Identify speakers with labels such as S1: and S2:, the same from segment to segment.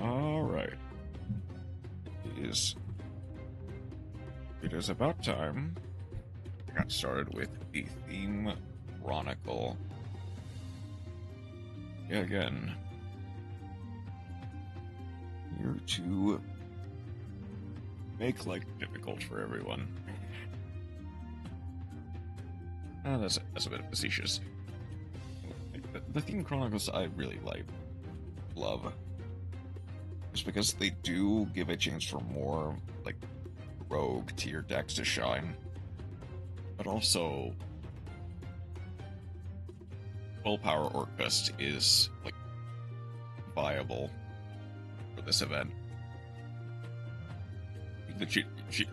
S1: Alright. It is about time I got started with the theme Chronicle. Yeah, again, here to make life difficult for everyone. That's a bit facetious. The theme Chronicles I really love. Just because they do give a chance for more, like, rogue tier decks to shine. But also, full power Orcust is, like, viable for this event.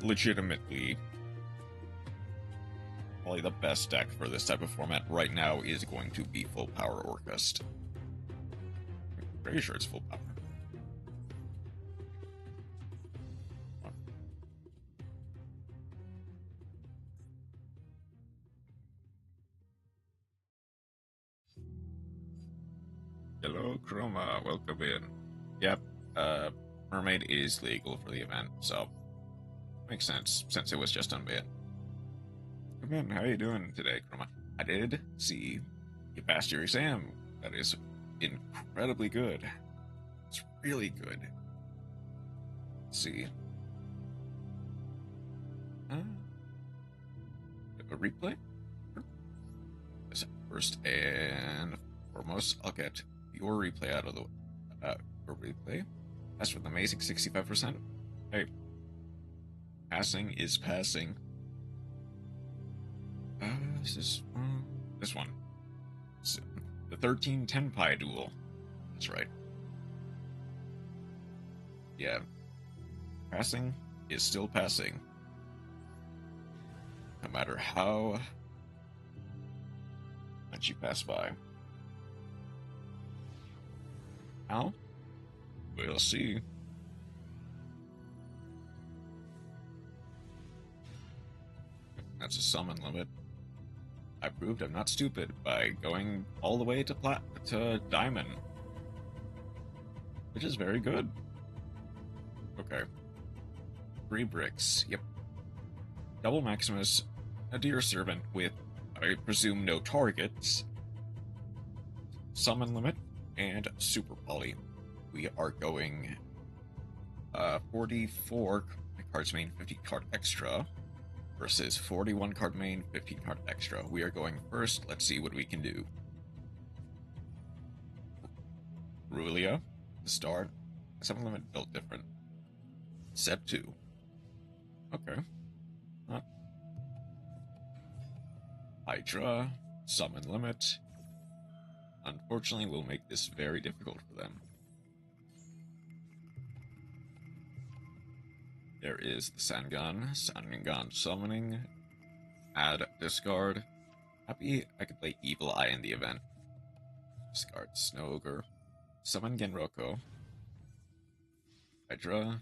S1: Legitimately, probably the best deck for this type of format right now is going to be full power Orcust. I'm pretty sure it's full power. Hello, Chroma. Welcome in. Yep, Mermaid is legal for the event, so makes sense since it was just unbanned. Come in. How are you doing today, Chroma? I did see you passed your exam. That is incredibly good. It's really good. Let's see. A replay? First and foremost, I'll get your replay out of the your replay. That's with an amazing 65%. Hey, passing is passing. This is this one. It's the 1310 Pi duel. That's right. Yeah, passing is still passing. No matter how much you pass by. How? We'll see. That's a summon limit. I proved I'm not stupid by going all the way to diamond, which is very good. Okay. 3 bricks. Yep. Double Maximus, a dear servant with, I presume, no targets. Summon limit and super poly. We are going 44 cards main, 50 card extra versus 41 card main, 15 card extra. We are going first. Let's see what we can do. Rulia, the start. Summon limit built different. Set 2. Okay. Hydra, summon limit. Unfortunately, will make this very difficult for them. There is the Sangan summoning. Add discard. Happy I could play Evil Eye in the event. Discard Snow Ogre. Summon Genroko. Hydra.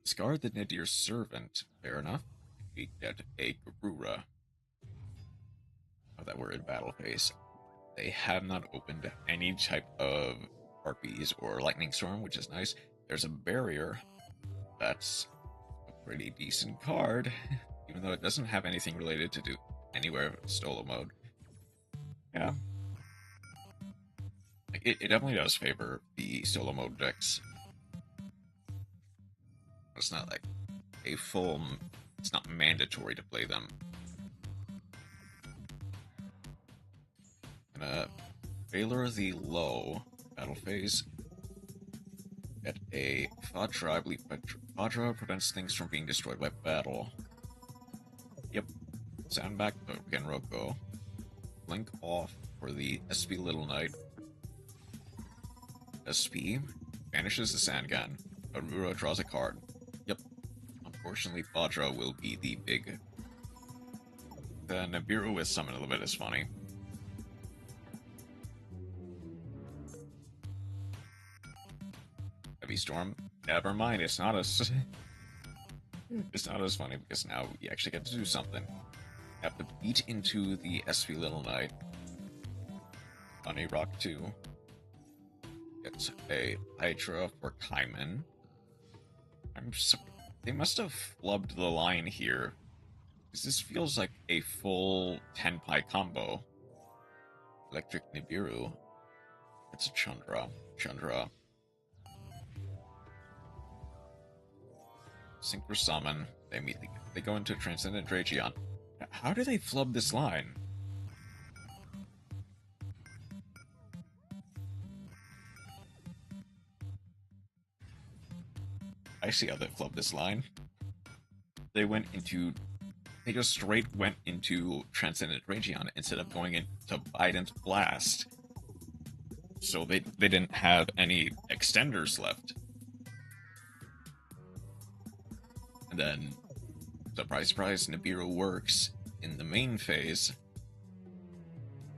S1: Discard the Nadir Servant. Fair enough. We get a Garura. That we're in battle phase. They have not opened any type of Harpies or Lightning Storm, which is nice. There's a Barrier. That's a pretty decent card, even though it doesn't have anything related to do anywhere Stolo mode. Yeah. It definitely does favor the solo mode decks. It's not like a full... It's not mandatory to play them. Gonna Valor the Low battle phase. Get a Fadra. I believe Fadra prevents things from being destroyed by battle. Yep. Sandback token, Roko. Blink off for the SP Little Knight. SP banishes the Sandgan. Aruro draws a card. Yep. Unfortunately, Fadra will be the big. The Nibiru with summon a little bit is funny. Heavy Storm. Never mind, it's not as it's not as funny because now we actually get to do something. Have to beat into the SV Little Knight. Bunny Rock 2. Gets a Hydra for Kaiman. They must have flubbed the line here. Because this feels like a full 10 pie combo. Electric Nibiru. It's a Chandra. Synchro Summon. They go into Transcendent Dragion. How do they flub this line? I see how they flubbed this line. They just straight went into Transcendent Dragion instead of going into Biden's Blast. So they didn't have any extenders left. And then, surprise, surprise, Nibiru works in the main phase,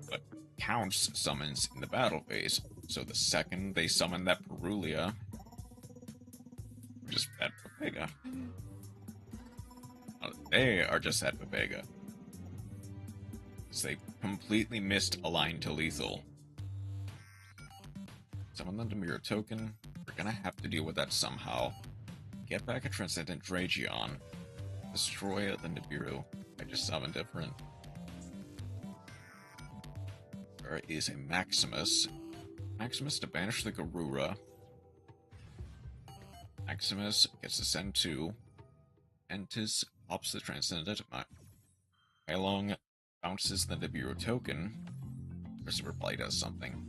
S1: but counts summons in the battle phase. So the second they summon that Perulia, just at Pepega. They are just at Pepega. They completely missed a line to lethal. Summon the Nibiru token. We're gonna have to deal with that somehow. Get back a Transcendent Dragion. Destroy the Nibiru. I just summoned different. There is a Maximus. Maximus to banish the Garura. Maximus gets to send 2. Entis pops the Transcendent. Mylong bounces the Nibiru token. Christopher Play does something.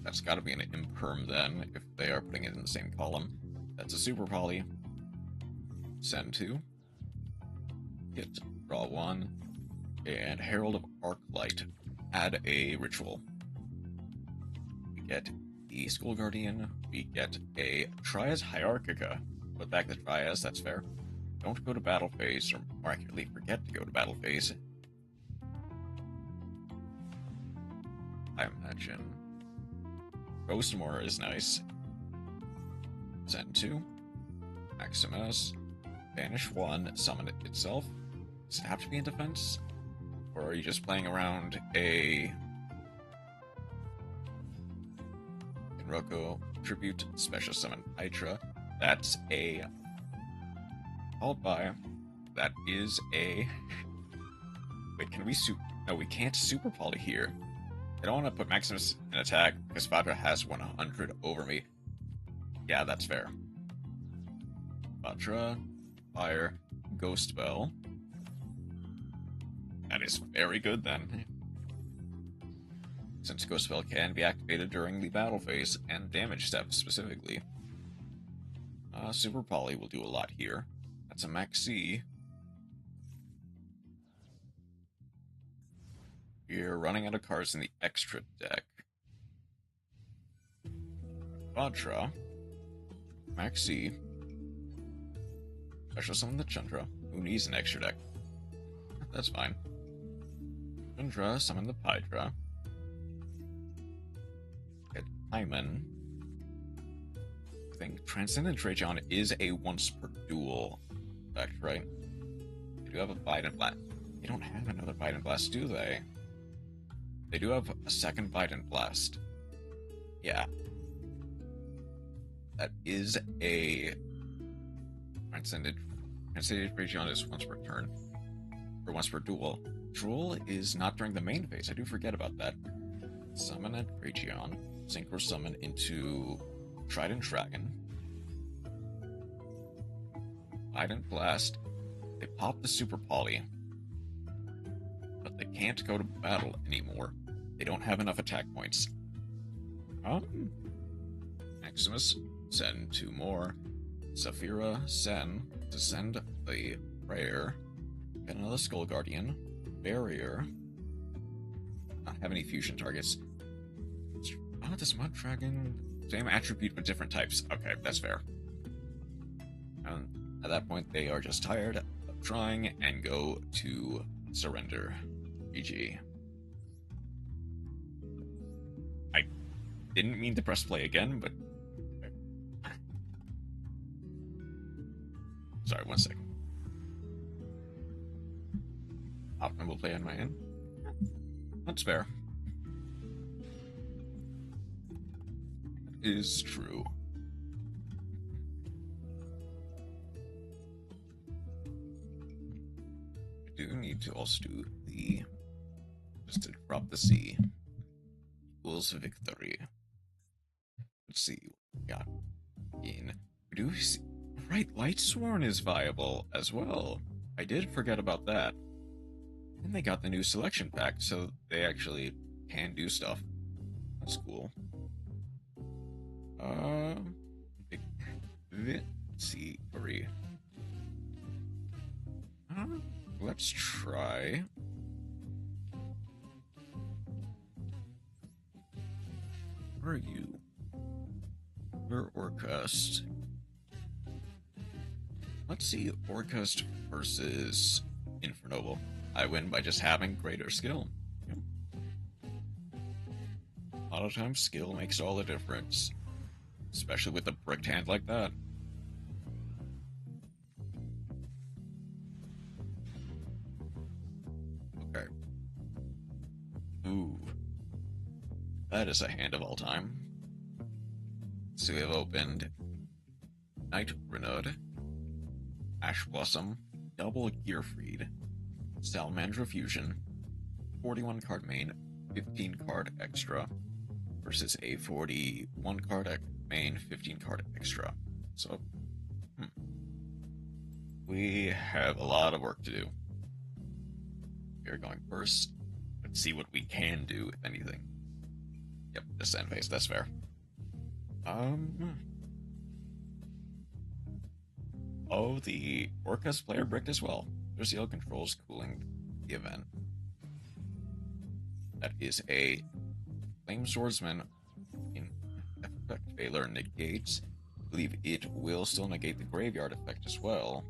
S1: That's gotta be an imperm then, if they are putting it in the same column. That's a Super Poly. Send 2. Get draw 1. And Herald of Arclight. Add a ritual. We get the Skull Guardian. We get a Trias Hierarchica. Put back the Trias, that's fair. Don't go to battle phase, or more accurately, forget to go to battle phase. I imagine. Ghostmore is nice. Send 2. Maximus. Banish 1. Summon it itself. Does it have to be in defense? Or are you just playing around a Roko Tribute Special Summon Hydra? That's a followed by that is a wait, can we no, we can't Super Poly here. I don't want to put Maximus in attack because Fadra has 100 over me. Yeah, that's fair. Fadra, Fire, Ghost Bell. That is very good then. Since Ghost Spell can be activated during the battle phase and damage step specifically. Super Poly will do a lot here. That's a Maxi. We're running out of cards in the extra deck. Fadra. Maxi. Special summon the Chandra, who needs an extra deck. That's fine. Chandra, summon the Pydra. Get Hyman. I think Transcendent Dragion is a once per duel effect, right? They do have a Biden Blast. They don't have another Biden Blast, do they? They do have a second Biden Blast. Yeah. That is a Transcendent Dragion is once per turn. Or once per duel. Duel is not during the main phase. I do forget about that. Summon at Dragion. Synchro Summon into Trident Dragon. Biden Blast. They pop the Super Poly. But they can't go to battle anymore. They don't have enough attack points. Maximus, send 2 more. Saphira, send to send the prayer. Get another Skull Guardian. Barrier. Not have any fusion targets. Oh, this Mud Dragon. Same attribute but different types. Okay, that's fair. And at that point, they are just tired of trying and go to surrender. GG. I didn't mean to press play again, but... Sorry, 1 second. Optimal play on my end. That's fair. That is true. I do need to also do the... just to drop the C. Equals victory. Let's see what we got. We do see... Right, Lightsworn is viable as well. I did forget about that. And they got the new selection pack, so they actually can do stuff. That's cool. Let's see, 3. Let's try. Where are you? Where Orcust? Let's see Orcust versus Infernoble. I win by just having greater skill. Yep. A lot of times skill makes all the difference. Especially with a bricked hand like that. Okay. Ooh. That is a hand of all time. So we have opened Night Renaud, Ash Blossom, Double Gearfried, Salamandra Fusion, 41 card main, 15 card extra, versus a 41 card main, 15 card extra. So, we have a lot of work to do. We're going first. Let's see what we can do, if anything. Yep, just end phase, that's fair. Oh, the Orcust player bricked as well. Derogatory controls cooling the event. That is a Flame Swordsman in effect failure negates. I believe it will still negate the graveyard effect as well.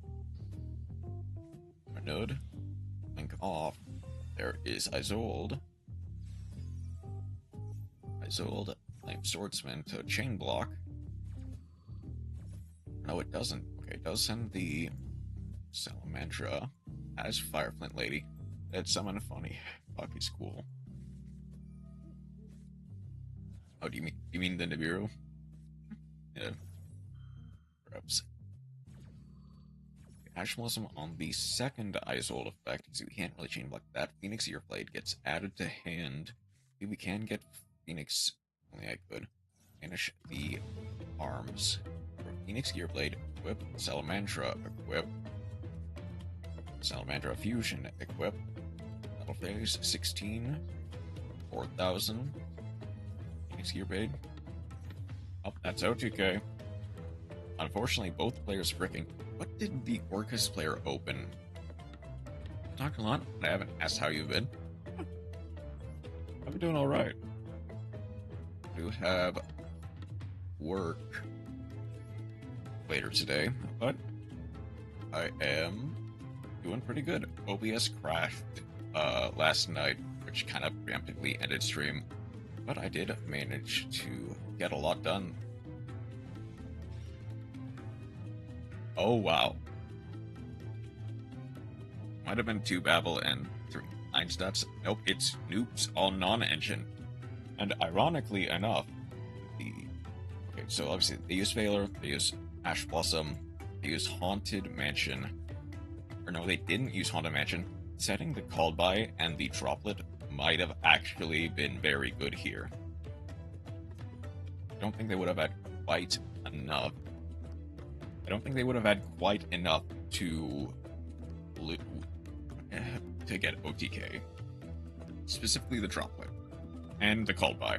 S1: Renaud, link off. There is Isolde. Isolde, Flame Swordsman to chain block. No, it doesn't. Okay, it does send the Salamandra as Fireflint Lady. That's summon funny. Fuck, he's cool. Oh, do you mean the Nibiru? Yeah. Perhaps. Ash Blossom on the second Isolde effect. So we can't really chain block that. Phoenix Earblade gets added to hand. Maybe we can get Phoenix. Only I could. Finish the arms. Phoenix Gearblade, equip. Salamandra, equip. Salamandra Fusion, equip. Battle phase 16. 4,000. Phoenix Gearblade. Oh, that's OTK. Unfortunately, both players fricking. What did the Orcust player open? I talked a lot, but I haven't asked how you've been. I've been doing alright. Do have work later today, but I am doing pretty good. OBS crashed last night, which kind of preemptively ended stream, but I did manage to get a lot done. Oh wow. Might have been 2 Babel and 3 9 stats. Nope, it's nukes all non-engine. And ironically enough, okay, so obviously they use Failure, they use Ash Blossom, they use Haunted Mansion. Or no, they didn't use Haunted Mansion. Setting the Called By and the Droplet might have actually been very good here. I don't think they would have had quite enough. I don't think they would have had quite enough to get OTK. specifically the droplet and the call by.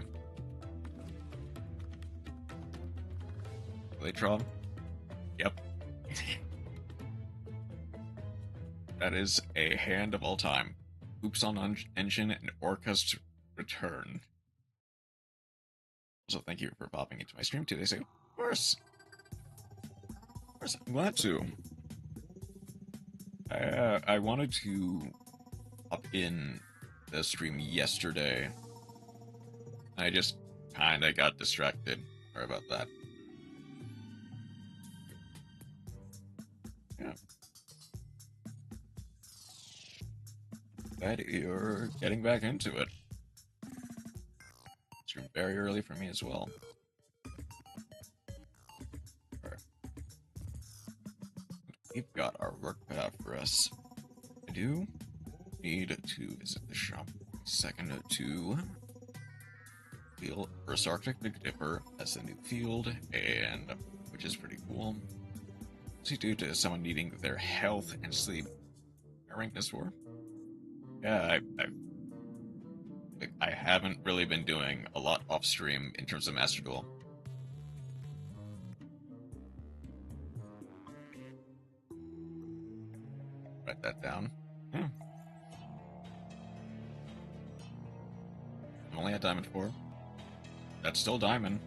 S1: Late draw? Yep. That is a hand of all time. Oops on Engine and Orcust return. Also, thank you for popping into my stream 2 days ago. Of course. I'm glad to. I wanted to pop in the stream yesterday. I just kinda got distracted. Sorry about that. Yeah. Glad you're getting back into it. Stream very early for me as well. Alright. We've got our work cut out for us. I do need to visit the shop. Second to feel First Arctic Dipper as a new field, and which is pretty cool. See, due to someone needing their health and sleep. I rank this for. Yeah, I haven't really been doing a lot off stream in terms of Master Duel. Write that down. Yeah. I'm only at Diamond 4. That's still Diamond.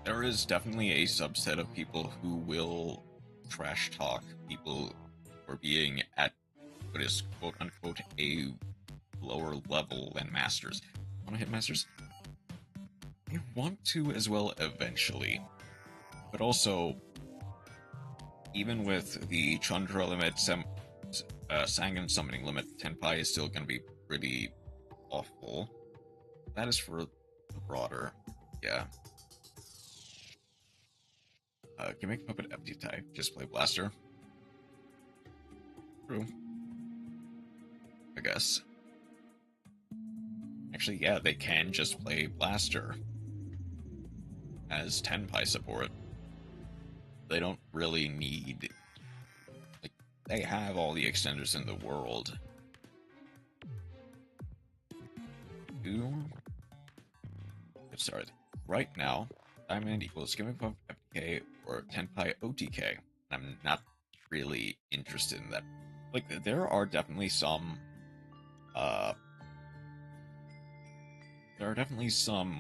S1: There is definitely a subset of people who will trash talk people for being at what is quote unquote a lower level than Masters. Want to hit Masters? I want to as well eventually. But also, even with the Chandra limit, Sangan summoning limit, Tenpai is still going to be pretty awful. That is for the broader. Yeah. Can make Puppet empty type, just play Blaster. True. I guess. Actually, yeah, they can just play Blaster as Tenpai support. They don't really need... Like, they have all the extenders in the world. Get started. Right now, Diamond equals Gimmick Puff FTK or Tenpai OTK. I'm not really interested in that. Like, there are definitely some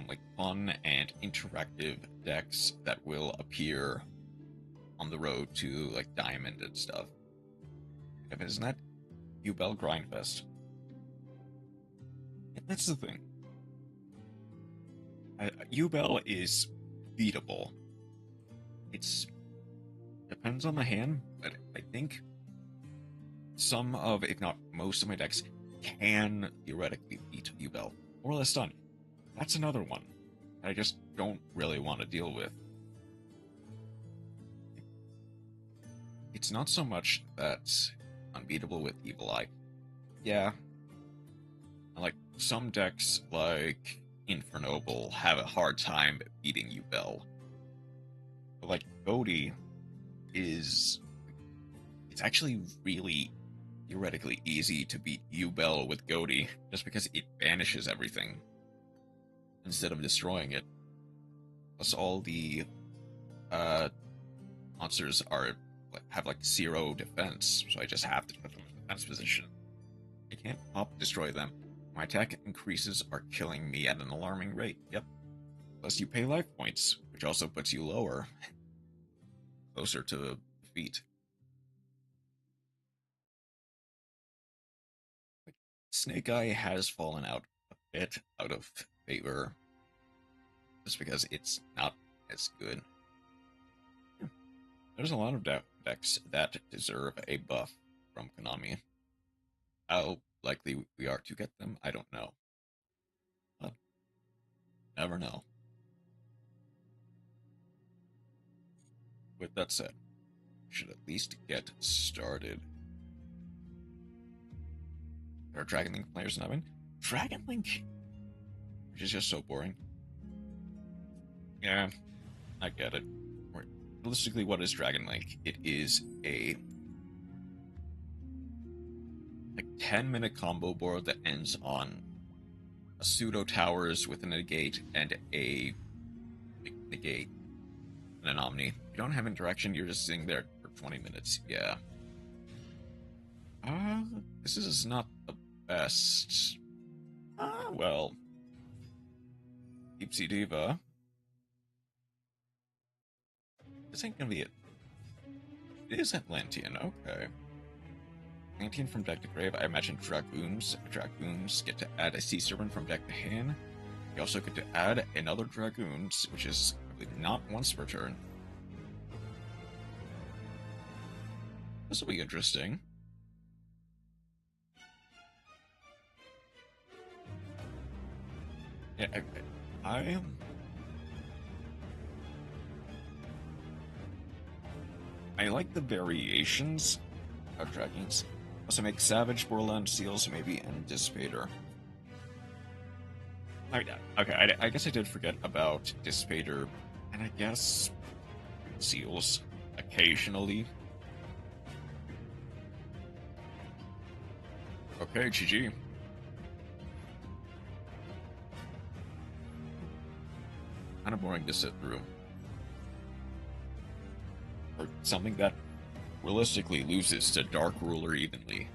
S1: like fun and interactive decks that will appear on the road to like Diamond and stuff. If isn't that Ubel Grindfest? That's the thing. Ubel is beatable. It's depends on the hand, but I think some of, if not most of my decks can theoretically beat Ubel. More or less done. That's another one I just don't really want to deal with. It's not so much that's unbeatable with Evil Eye. Yeah. Like, some decks, like Infernoble, have a hard time beating Ubel. But, like, Bodhi is... It's actually really theoretically easy to beat Ubel with Godie, just because it banishes everything instead of destroying it. Plus, all the monsters have like 0 defense, so I just have to put them in defense position. I can't destroy them. My attack increases are killing me at an alarming rate. Yep. Plus, you pay life points, which also puts you lower, closer to defeat. Snake Eye has fallen out a bit out of favor just because it's not as good. There's a lot of decks that deserve a buff from Konami. How likely we are to get them, I don't know. But never know. With that said, we should at least get started. There are Dragon Link players now in. Dragon Link? Which is just so boring. Yeah, I get it. Realistically, what is Dragon Link? It is a a 10-minute combo board that ends on a pseudo towers with a negate and a negate and an omni. You don't have interaction, you're just sitting there for 20 minutes. Yeah. This is not the best. Well. Deep Sea Diva. This ain't gonna be it. It is Atlantean, okay. Atlantean from deck to grave. I imagine Dragoons. Dragoons get to add a Sea Serpent from deck to hand. You also get to add another Dragoons, which is not once per turn. This will be interesting. Yeah, I like the variations of Dragons. Also make Savage, Borland, Seals, maybe, and Dissipator. Okay, I guess I did forget about Dissipator, and I guess Seals occasionally. Okay, GG. Kind of boring to sit through. Or something that realistically loses to Dark Ruler evenly.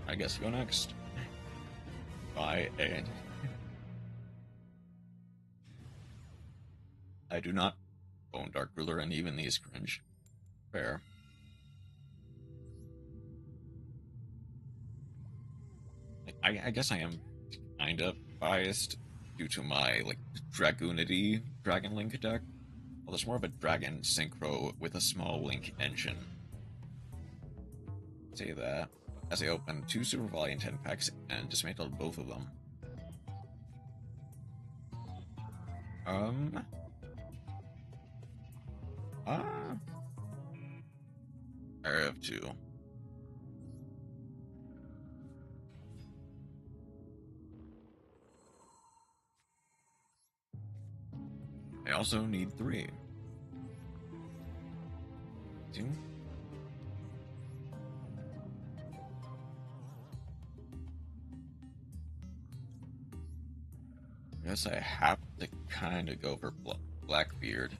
S1: I guess go next. Bye, and I do not own Dark Ruler, and even these cringe. Fair. I guess I am kind of biased due to my Dragoonity Dragon Link deck. Well, there's more of a Dragon Synchro with a small Link engine. Say that as I open 2 Super Volley and 10 packs and dismantled both of them. I have 2. I also need 3. 2. I guess I have to kind of go for Blackbeard.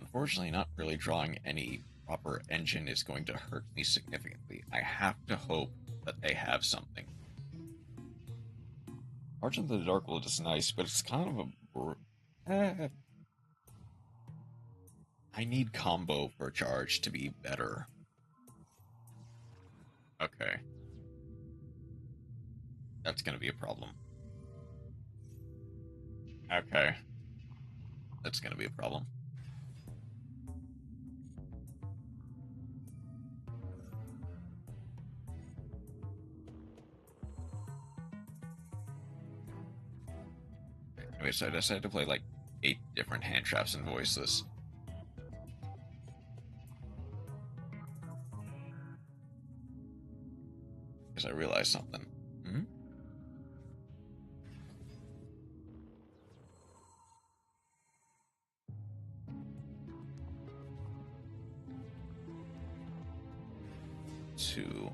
S1: Unfortunately, not really drawing any proper engine is going to hurt me significantly. I have to hope that they have something. Argent of the Dark World is nice, but it's kind of a... I need combo for charge to be better. Okay. That's gonna be a problem. Okay. That's gonna be a problem. Anyway, so I decided to play 8 different hand traps and voices. Because I realized something. Hmm? Two.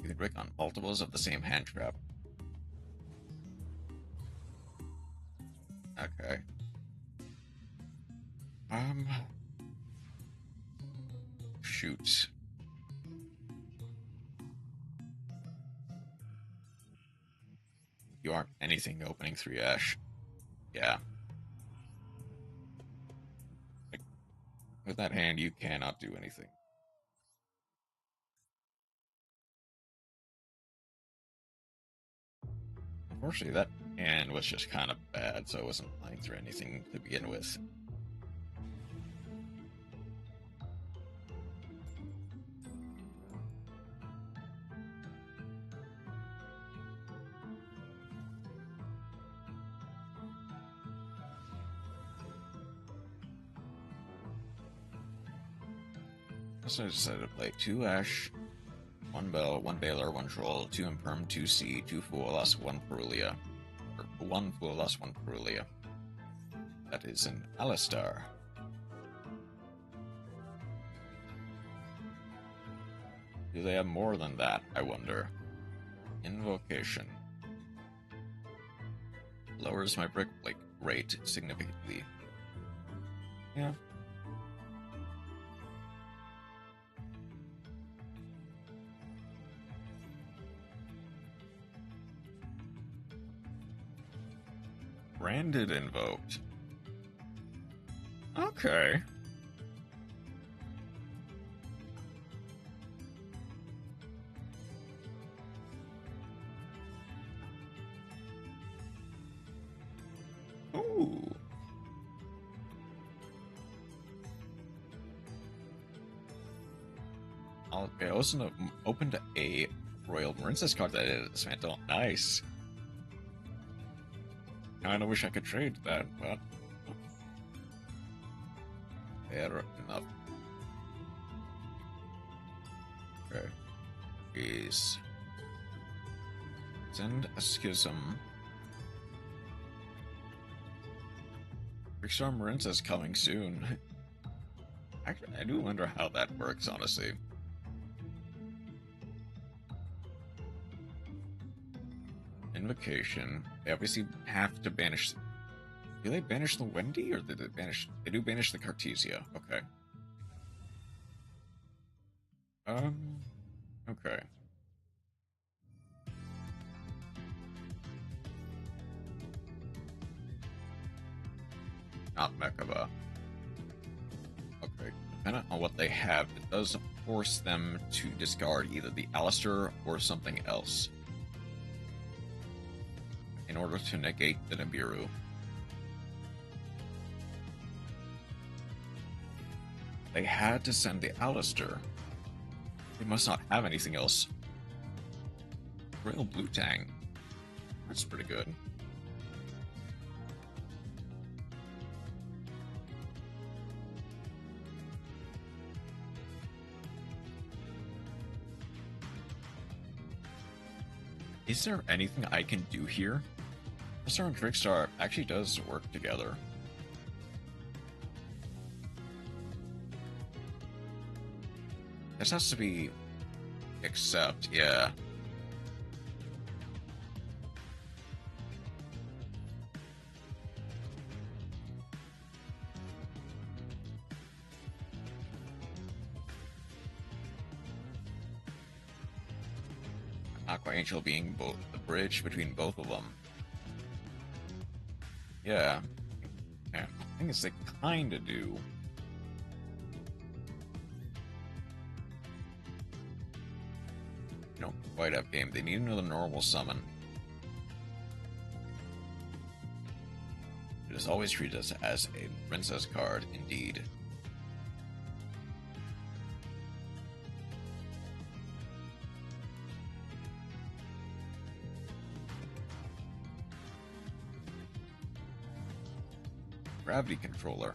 S1: You can break on multiples of the same hand trap. Okay. Shoot. You aren't anything opening 3 Ash. Yeah. With that hand, you cannot do anything. Unfortunately, that hand was just kind of bad, so I wasn't playing through anything to begin with. So I decided to play 2 Ash, 1 1 Bell, 1 Baylor, 1 Troll, 2 Imperm, 2 C, 2 Fuolas, 1 Perulia. Or 1 Fuolas, 1 Perulia. That is an Alistar. Do they have more than that, I wonder? Invocation. Lowers my brick rate significantly. Yeah. Branded invoked. Okay. Ooh. Okay, I wasn't open to a Royal Princess card that is dismantle. Nice. Kinda wish I could trade that, but fair enough. Okay. Is send a schism. Rickstar Marinza's coming soon. Actually, I do wonder how that works, honestly. Invocation. They obviously have to banish. Do they banish the Wendy, or did they banish? They do banish the Cartesia. Okay. Okay. Not Mekaba. Okay. Depending on what they have, it does force them to discard either the Alistair or something else in order to negate the Nibiru. They had to send the Alistair. They must not have anything else. Royal Blue Tang. That's pretty good. Is there anything I can do here? Star and Trickstar actually does work together. This has to be accept, yeah. Aqua Angel being both the bridge between both of them. Yeah. I think it's they kinda do. You don't quite have game. They need another normal summon. It is always treated as a princess card, indeed. Gravity controller.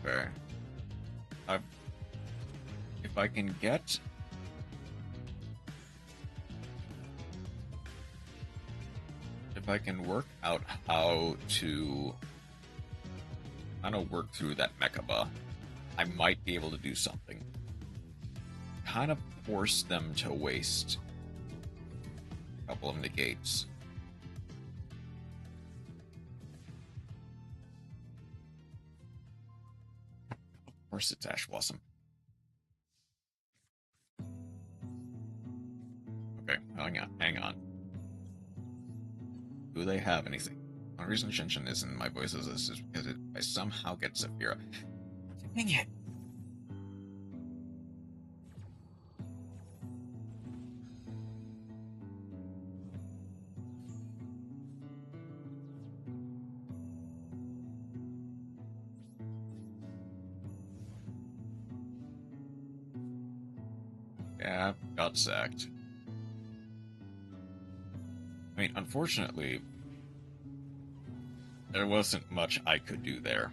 S1: Okay. If I can get... If I can work out how to kind of work through that Mekaba, I might be able to do something. Kind of force them to waste a couple of negates. Of course it's Ash Blossom. Okay, hang on. Do they have anything? One reason Shinshin is in my voices is because I somehow get Zafira. Dang it! got sacked. I mean, unfortunately, there wasn't much I could do there.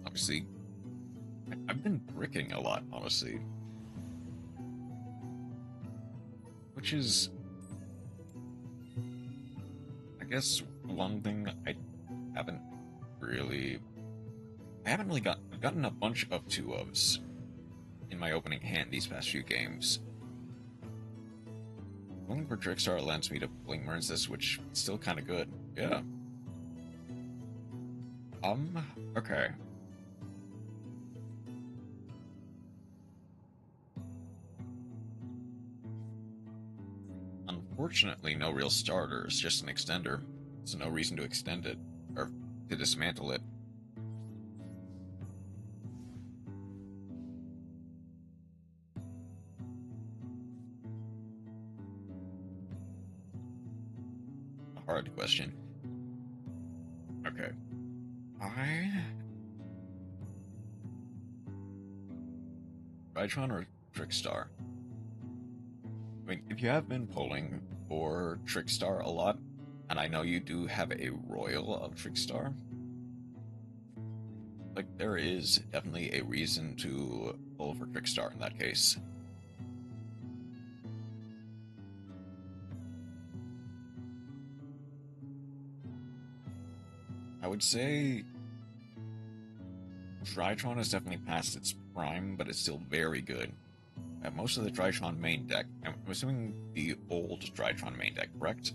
S1: Obviously, I've been bricking a lot, honestly. Which is, I guess, one thing haven't really... I haven't really I've gotten a bunch of 2-ofs in my opening hand these past few games. Pulling for Trickstar lends me to pulling Merns, which is still kind of good. Yeah. Okay. Unfortunately, no real starters, just an extender. So no reason to extend it, or to dismantle it. A hard question. Okay. Rytron or Trickstar? I mean, if you have been pulling for Trickstar a lot, and I know you do have a Royal of Trickstar, like, there is definitely a reason to pull for Trickstar in that case. I would say Tritron has definitely passed its prime, but it's still very good. Most of the Tritron main deck, I'm assuming the old Tritron main deck, correct?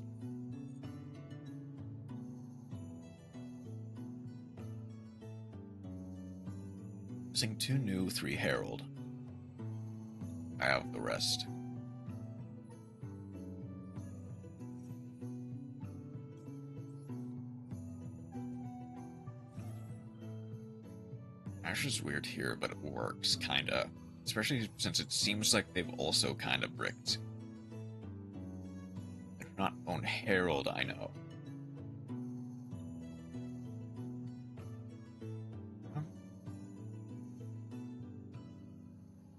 S1: Using 2 new, 3 Herald. I have the rest. Ash is weird here, but it works, kinda. Especially since it seems like they've also kinda bricked. They do not own Herald, I know.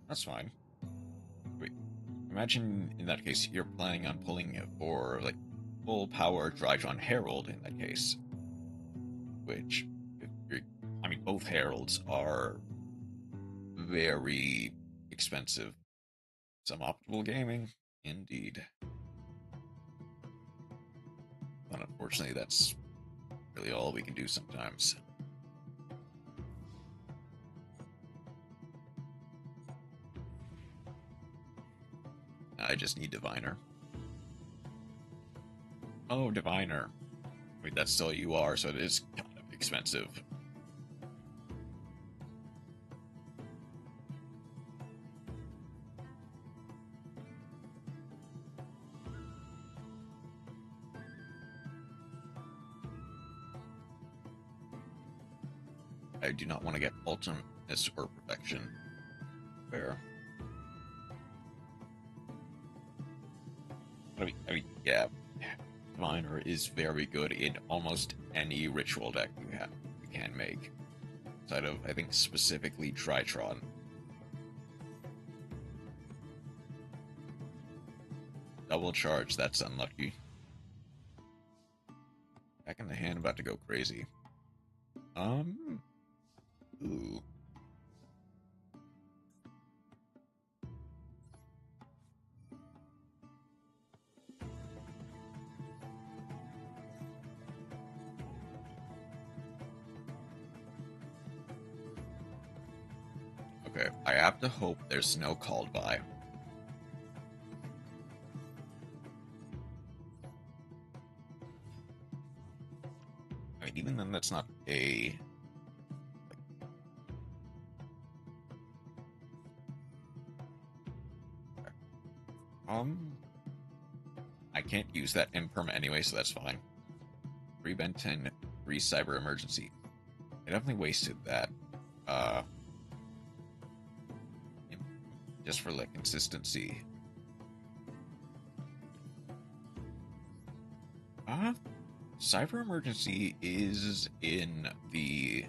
S1: That's fine. Wait, imagine in that case you're planning on pulling it for, like, full power Drytron Herald in that case. Which, I mean, both Heralds are very expensive. Some optimal gaming, indeed. But unfortunately, that's really all we can do sometimes. I just need Diviner. Oh, Diviner. Wait, that's still you are, so it is kind of expensive. I do not want to get ultimateness or perfection. Fair. I mean, yeah. Diviner is very good in almost any ritual deck you can make. Outside of, I think, specifically Tritron. Double charge, that's unlucky. Back in the hand, about to go crazy. Ooh. Okay, I have to hope there's no called by. I mean, even then, that's not a... I can't use that imperma anyway, so that's fine. 3 Ben 10, 3 Cyber Emergency. I definitely wasted that. just for like consistency. Cyber Emergency is in the...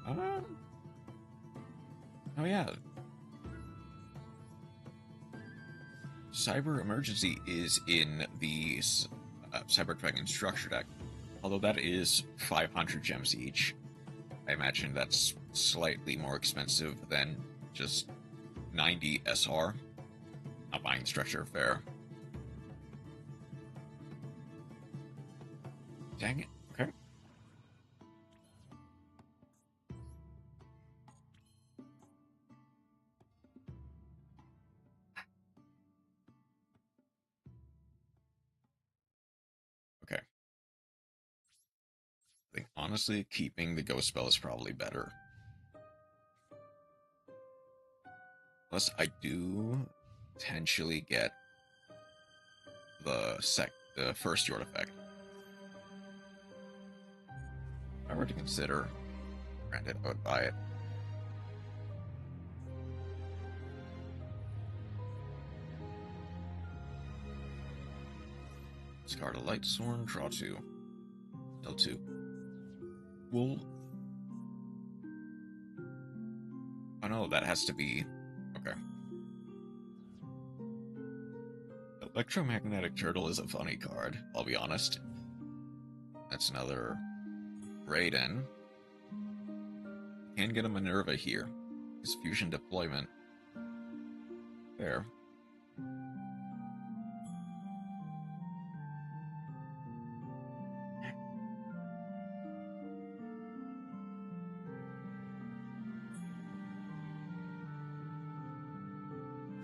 S1: oh yeah. Cyber Emergency is in the Cyber Dragon Structure deck. Although that is 500 gems each. I imagine that's slightly more expensive than just 90 SR. Not buying Structure fair. Dang it. Okay. Okay. I think honestly keeping the ghost spell is probably better. Plus I do potentially get the first Yord effect. If I were to consider, granted, I would buy it. Discard a Light Sworn, draw 2. Deal 2. Wool. Oh no, that has to be... okay. Electromagnetic Turtle is a funny card, I'll be honest. That's another Raiden. Can get a Minerva here. His fusion deployment. There.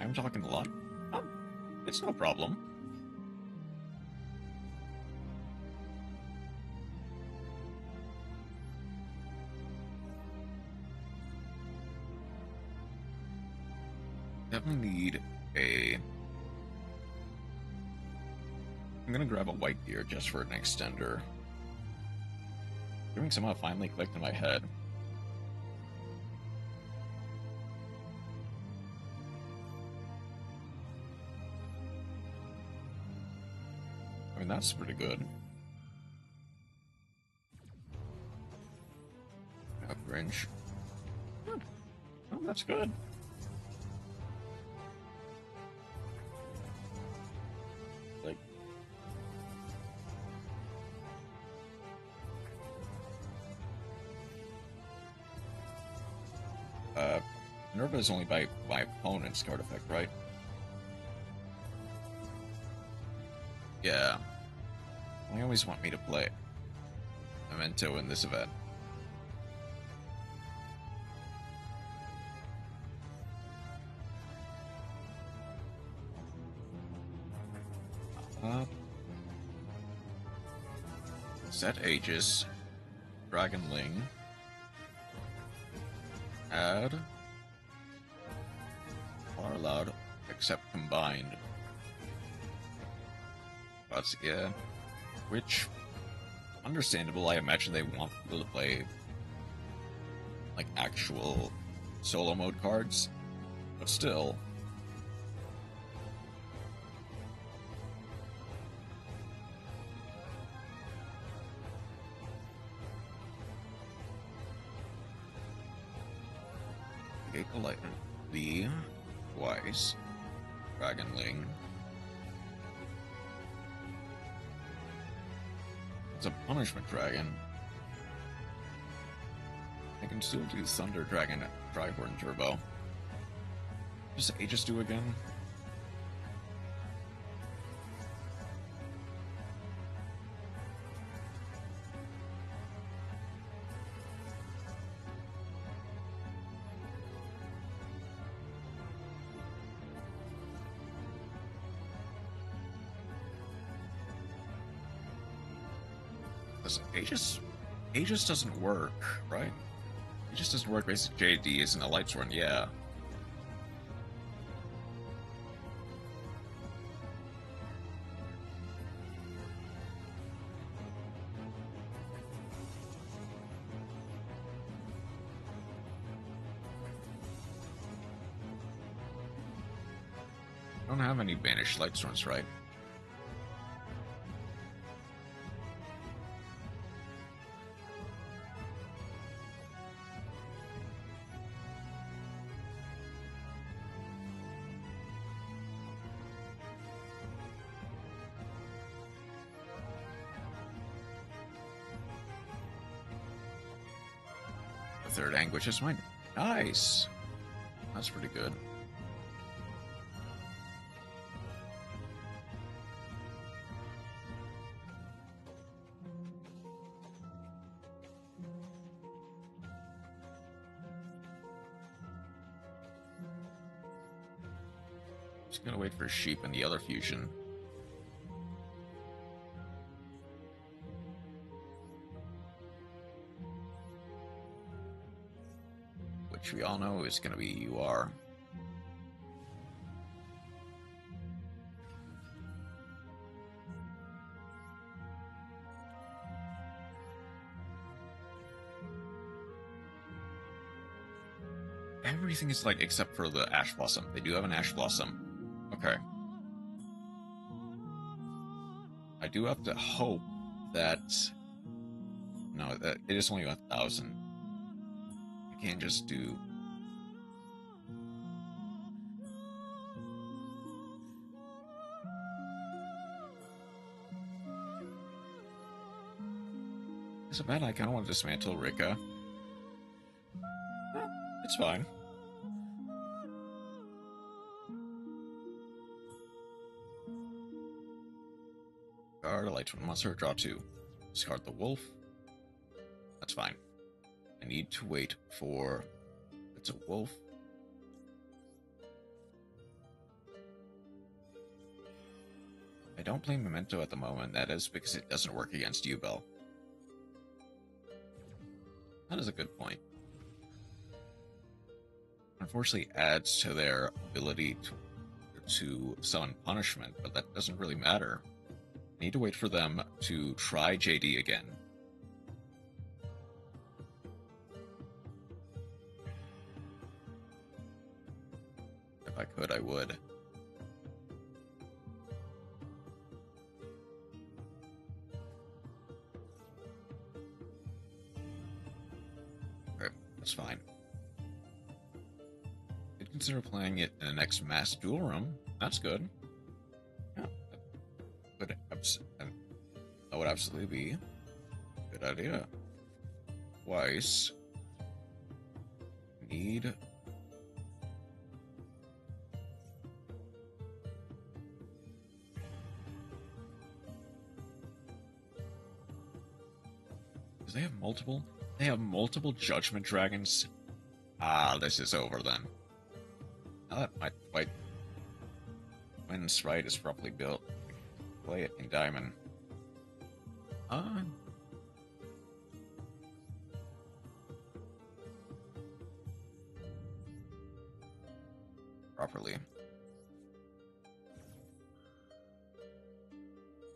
S1: I'm talking a lot. It's no problem. Definitely need a... I'm gonna grab a white gear just for an extender. Doing somehow finally clicked in my head. I mean, that's pretty good. Grinch. Oh, that's good. Like... Minerva is only by my opponent's card effect, right? Yeah. They always want me to play Memento in this event. Set Aegis, Dragonling, add, are allowed except combined. But yeah, which, understandable, I imagine they want people to play like actual solo mode cards, but still. The Twice, Dragonling. It's a punishment dragon. I can still do Thunder Dragon Trihorn Turbo. Does Aegis do again? Aegis doesn't work, right? Aegis doesn't work. Basically, JD isn't a light sworn, yeah. I don't have any banished light storms, right? The third anguish is mine. Nice. That's pretty good. Just gonna wait for sheep and the other fusion. Which we all know is gonna be UR. Everything is like except for the Ash Blossom. They do have an Ash Blossom. Okay. I do have to hope that... No, that it is only 1,000. I can't just do... It's a bad I kind of want to dismantle Rika. It's fine. Guard a light one monster, draw 2. Discard the wolf. That's fine. I need to wait for... It's a wolf. I don't play Memento at the moment. That is because it doesn't work against you, Bell. That is a good point. Unfortunately adds to their ability to summon punishment, but that doesn't really matter. I need to wait for them to try JD again. If I could, I would. Okay, that's fine. I'd consider playing it in the next mass duel room. That's good. Yeah, that would absolutely be a good idea. Twice. Need... They have multiple? They have multiple Judgment Dragons? Ah, this is over then. Now that might fight when Sprite is properly built. Play it in Diamond. Properly.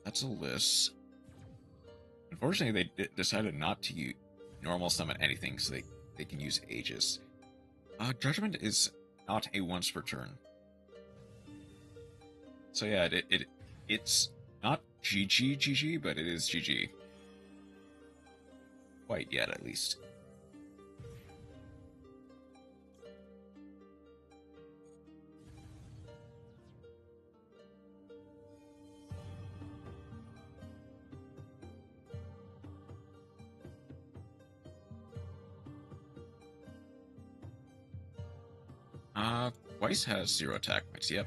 S1: That's a list. Unfortunately, they decided not to use normal summon anything, so they can use Aegis. Judgment is not a once per turn. So yeah, it's not GG, but it is GG. Quite yet, at least. Weiss has 0 attack points, yep.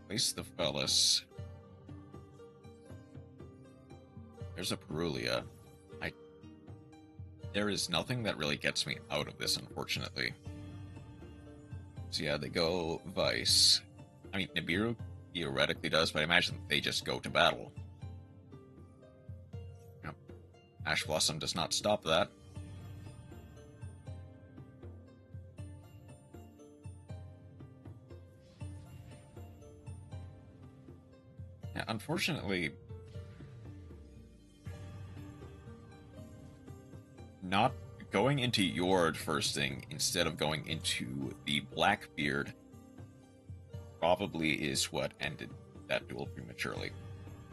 S1: Weiss the Fellas. There's a Perulia. There is nothing that really gets me out of this, unfortunately. So yeah, they go Weiss. I mean, Nibiru theoretically does, but I imagine they just go to battle. Yep. Ash Blossom does not stop that. Yeah, unfortunately, not going into Yord first thing instead of going into the Blackbeard probably is what ended that duel prematurely.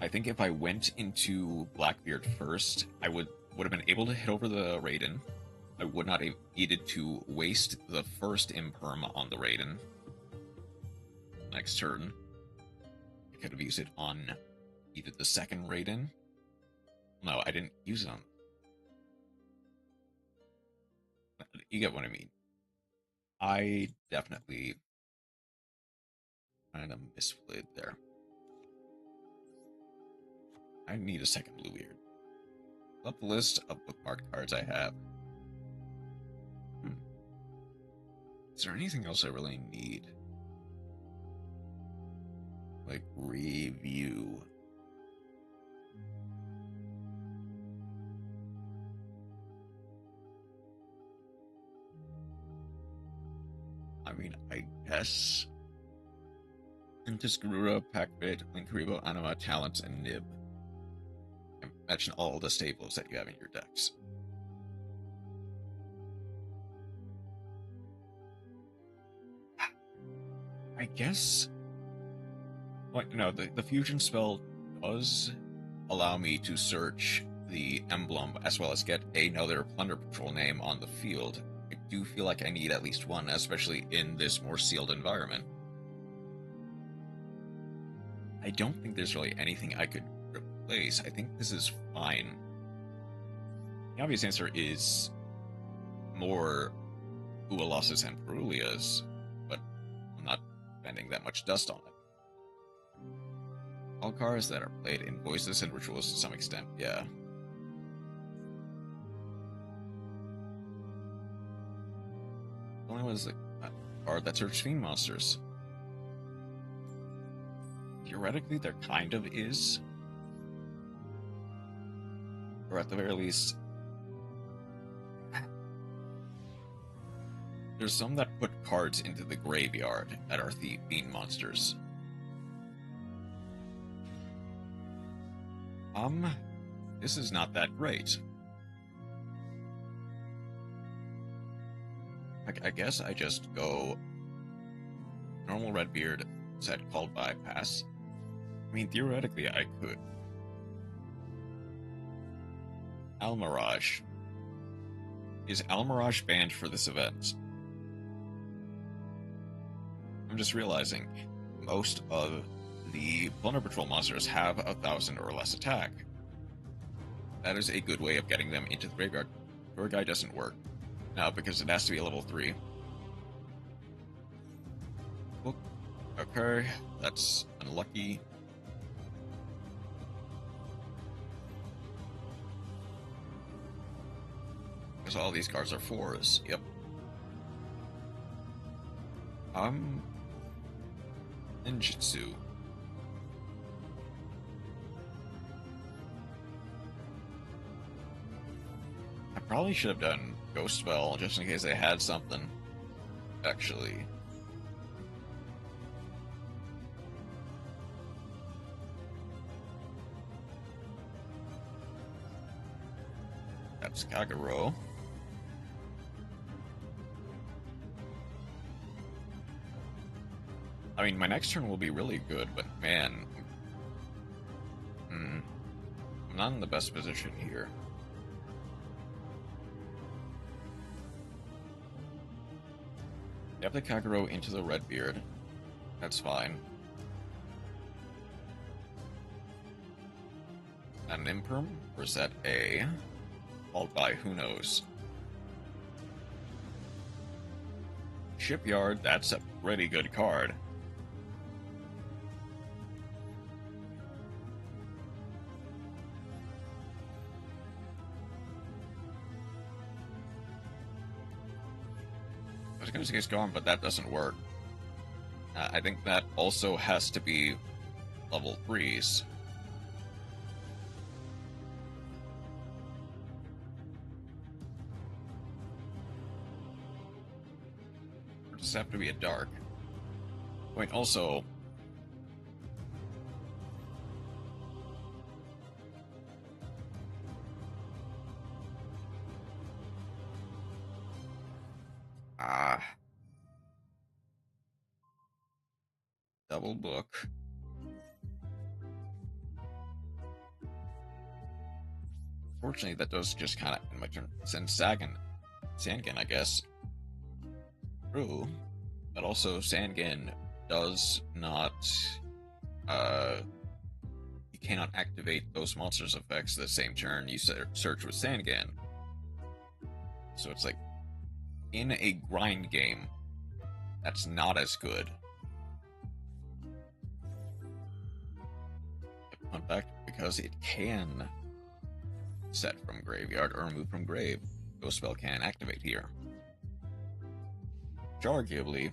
S1: I think if I went into Blackbeard first, I would have been able to hit over the Raiden. I would not have needed to waste the first Imperm on the Raiden. Next turn, I could have used it on either the second Raiden. No, I didn't use it on. You get what I mean. I definitely kind of misplayed there. I need a second Bluebeard. Up the list of bookmarked cards I have. Is there anything else I really need? Like, review. I mean, I guess. Intisgarura, Packbit, Linkaribo, Anima, Talents, and Nib. Imagine all the staples that you have in your decks. I guess. Like, no, the fusion spell does allow me to search the emblem as well as get another Plunder Patrol name on the field. I do feel like I need at least one, especially in this more sealed environment. I don't think there's really anything I could replace. I think this is fine. The obvious answer is more Ualasas and Perulias, but I'm not spending that much dust on it. All cards that are played in voices and rituals to some extent, yeah. Only was a card that searched fiend monsters. Theoretically, there kind of is. Or at the very least, there's some that put cards into the graveyard that are the fiend monsters. This is not that great. I guess I just go normal Redbeard set called bypass. I mean, theoretically, I could. Almirage. Is Almirage banned for this event? I'm just realizing most of the Plunder Patrol monsters have 1,000 or less attack. That is a good way of getting them into the graveyard. Your guy doesn't work. Now, because it has to be a level 3. Okay, that's unlucky. Because all these cards are 4s, yep. Ninjutsu. I probably should have done Ghost Spell just in case they had something. Actually. That's Kagero. I mean, my next turn will be really good, but man, I'm not in the best position here. You have the Kagero into the Redbeard. That's fine. An Imperm? Or is that A? Followed by who knows? Shipyard, that's a pretty good card. I was going to say it's gone, but that doesn't work. I think that also has to be level 3s. Or does it have to be a dark? Wait, also... Double book. Fortunately, that does just kind of end my turn. Send Sangan, I guess. True. But also, Sangan does not, you cannot activate those monsters' effects the same turn you search with Sangan. So it's like, in a grind game, that's not as good. Fun fact, because it can set from graveyard or remove from grave, Ghost Spell can activate here. Which arguably,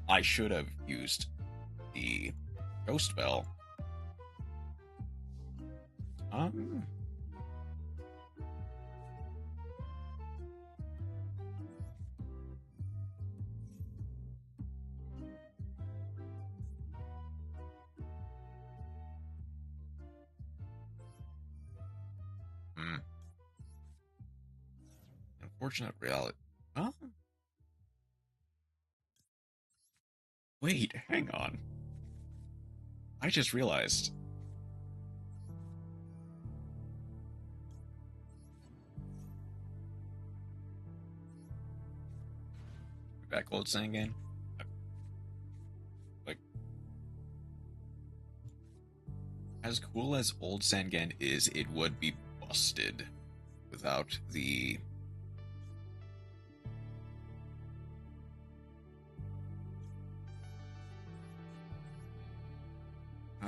S1: I should have used the Ghost Spell. Unfortunate reality. Huh? Wait, hang on. I just realized. Back old Sangan. Like, as cool as old Sangan is, it would be busted without the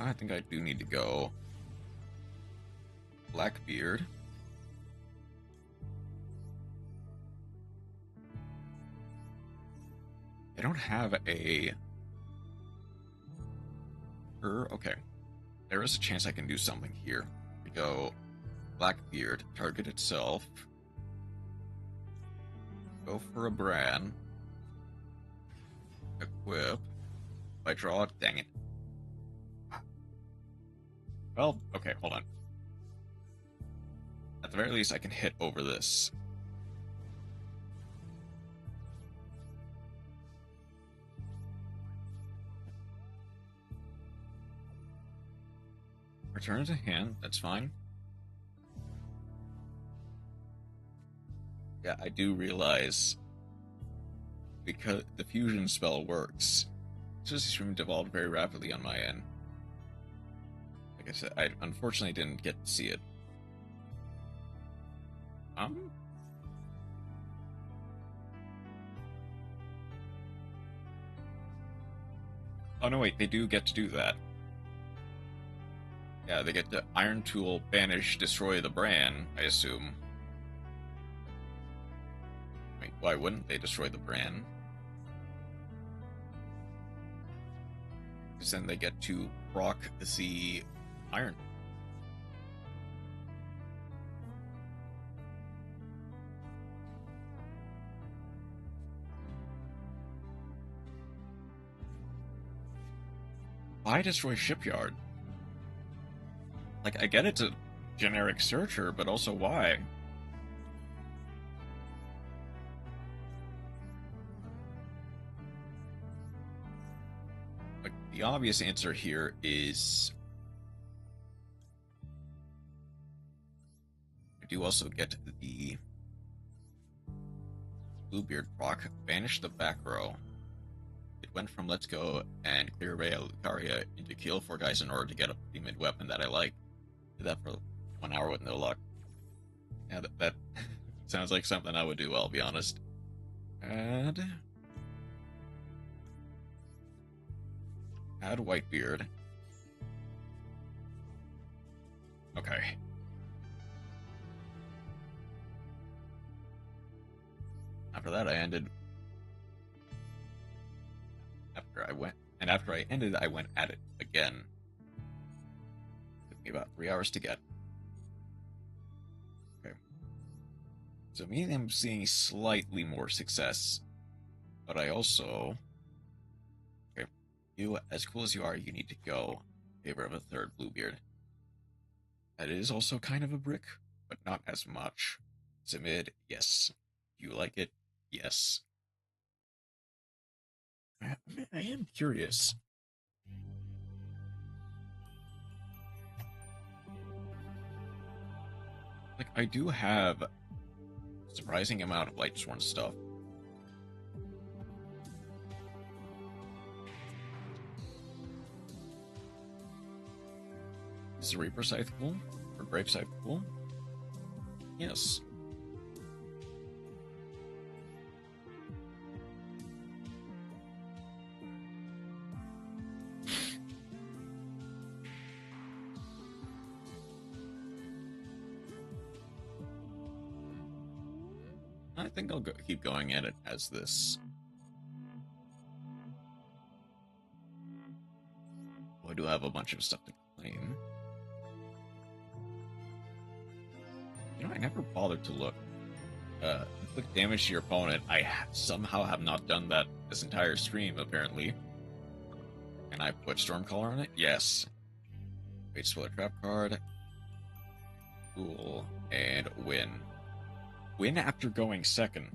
S1: I think I do need to go Blackbeard. I don't have a... Okay. There is a chance I can do something here. We go Blackbeard, target itself. Go for a Bran. Equip. If I draw it, dang it. Well, okay, hold on. At the very least, I can hit over this. Return to hand, that's fine. Yeah, I do realize because the fusion spell works, Multistream devolved very rapidly on my end. Like I said, I unfortunately didn't get to see it. Oh no, wait, they do get to do that. Yeah, they get to Iron Tool, banish, destroy the Bran, I assume. Wait, why wouldn't they destroy the Bran? Because then they get to proc the Iron. Why destroy Shipyard? Like, I get it's a generic searcher, but also why? Like, the obvious answer here is... I do also get the Bluebeard proc, banish the back row. It went from Let's Go and Clear Ray Lucaria into Kill 4 guys in order to get a pretty mid weapon that I like. Did that for 1 hour with no luck. Yeah, that sounds like something I would do, I'll be honest. Add Whitebeard. Okay. After that, I ended. After I ended, I went at it again. It took me about 3 hours to get. Okay. So me and him seeing slightly more success, but I also... Okay, you, as cool as you are, you need to go in favor of a third Bluebeard. That is also kind of a brick, but not as much. It's a mid, yes. You like it? Yes. I am curious. Like, I do have a surprising amount of Lightsworn stuff. Is the Reaper Scythe cool? Or Brave Scythe cool? Yes. I think I'll keep going at it as this. I do have a bunch of stuff to claim. You know, I never bothered to look. Inflict damage to your opponent. I somehow have not done that this entire stream, apparently. Can I put Stormcaller on it? Yes. Wait, spoil a trap card. Cool. And win. Win after going second.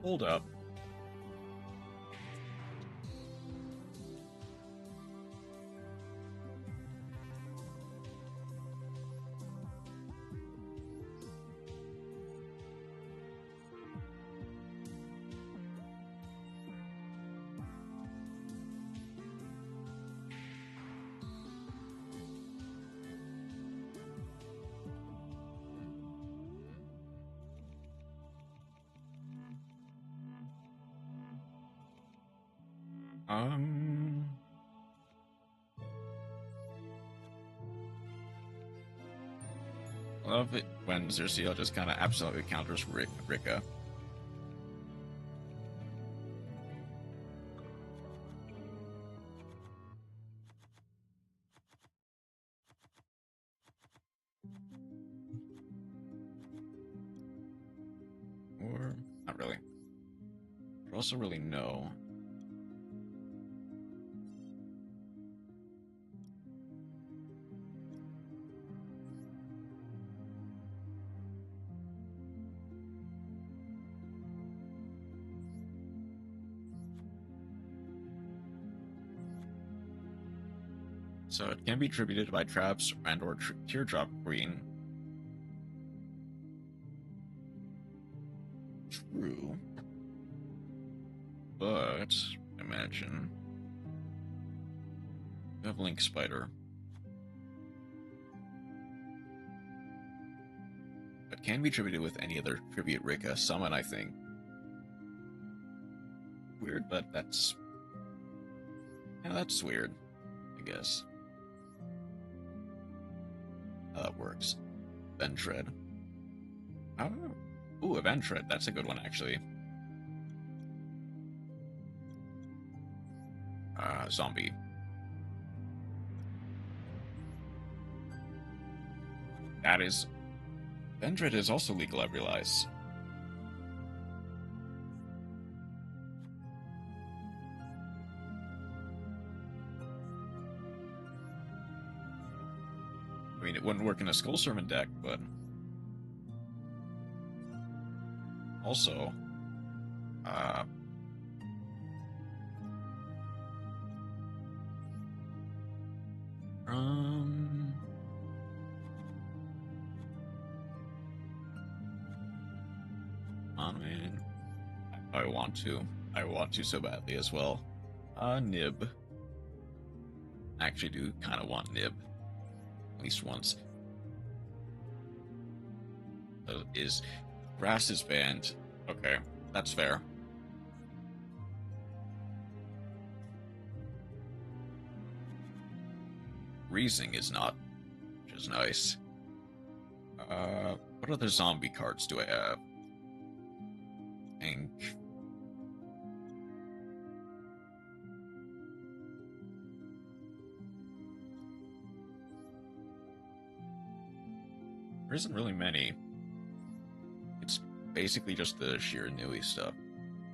S1: Hold up. Love it when Zerciel just kind of absolutely counters Rika. Or not really. But also really no. So it can be attributed by traps and or teardrop queen. True. But imagine you have Link Spider. It can be attributed with any other tribute Rika summon, I think. Weird, but that's weird, I guess. How that works. Ventred. Oh. Ooh, a Ventred. That's a good one, actually. Zombie. That is... Ventred is also legal, I realize. I mean, it wouldn't work in a Skull Servant deck, but... Also... Oh, man. I want to. I want to so badly as well. Nib. I actually do kind of want Nib. At least once. Is Grass is banned. Okay, that's fair. Reasoning is not, which is nice. What other zombie cards do I have? Ink. There isn't really many. It's basically just the sheer Nui stuff.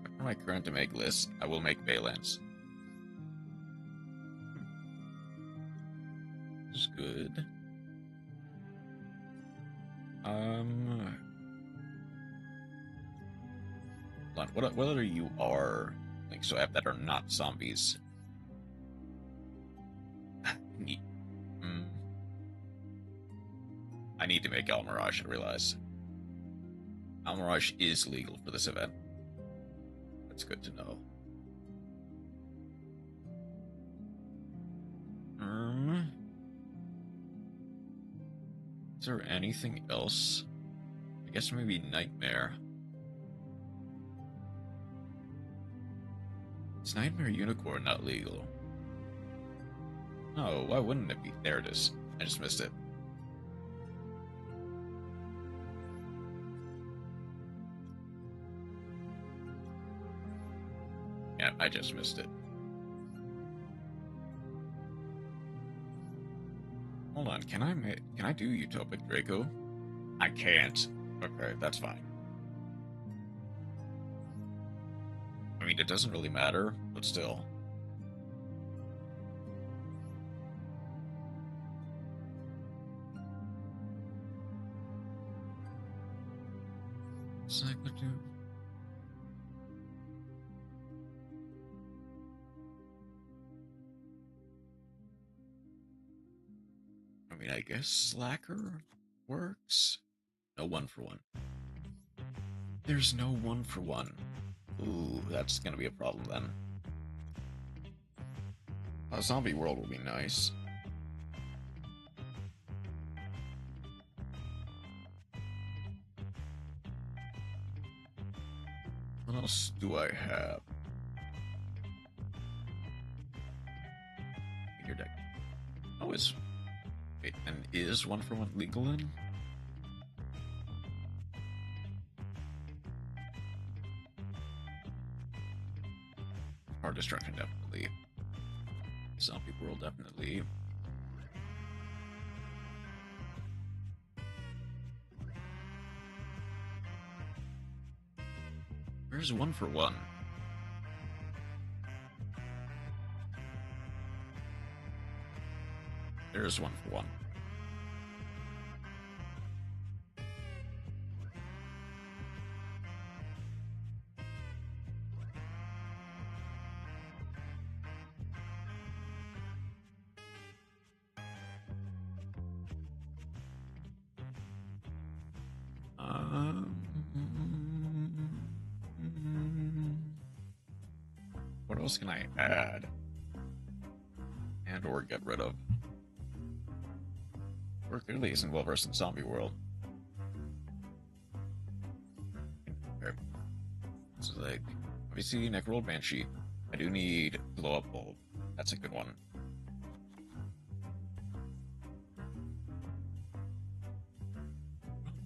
S1: After my current to make list, I will make Valence. This is good. What other you are like so that are not zombies? Neat. need to make Almirage, I realize. Almirage is legal for this event. That's good to know. Is there anything else? I guess maybe Nightmare. Is Nightmare Unicorn not legal? No, why wouldn't it be? There it is. I just missed it. Yeah, I just missed it. Hold on, can I do Utopic Draco? I can't. Okay, that's fine. I mean, it doesn't really matter, but still. Cycler 2. I mean, I guess Slacker works. No 1-for-1. There's no 1-for-1. Ooh, that's gonna be a problem then. A zombie world will be nice. What else do I have? In your deck. Oh, wait, and is 1-for-1 legal then? Power Destruction, definitely. Zombie World, definitely. Where's 1-for-1? There's 1-for-1. What else can I add? And or get rid of? We're clearly isn't well versed in zombie world. Okay. So like, obviously Necroll Banshee. I do need Blow Up Bulb. That's a good one.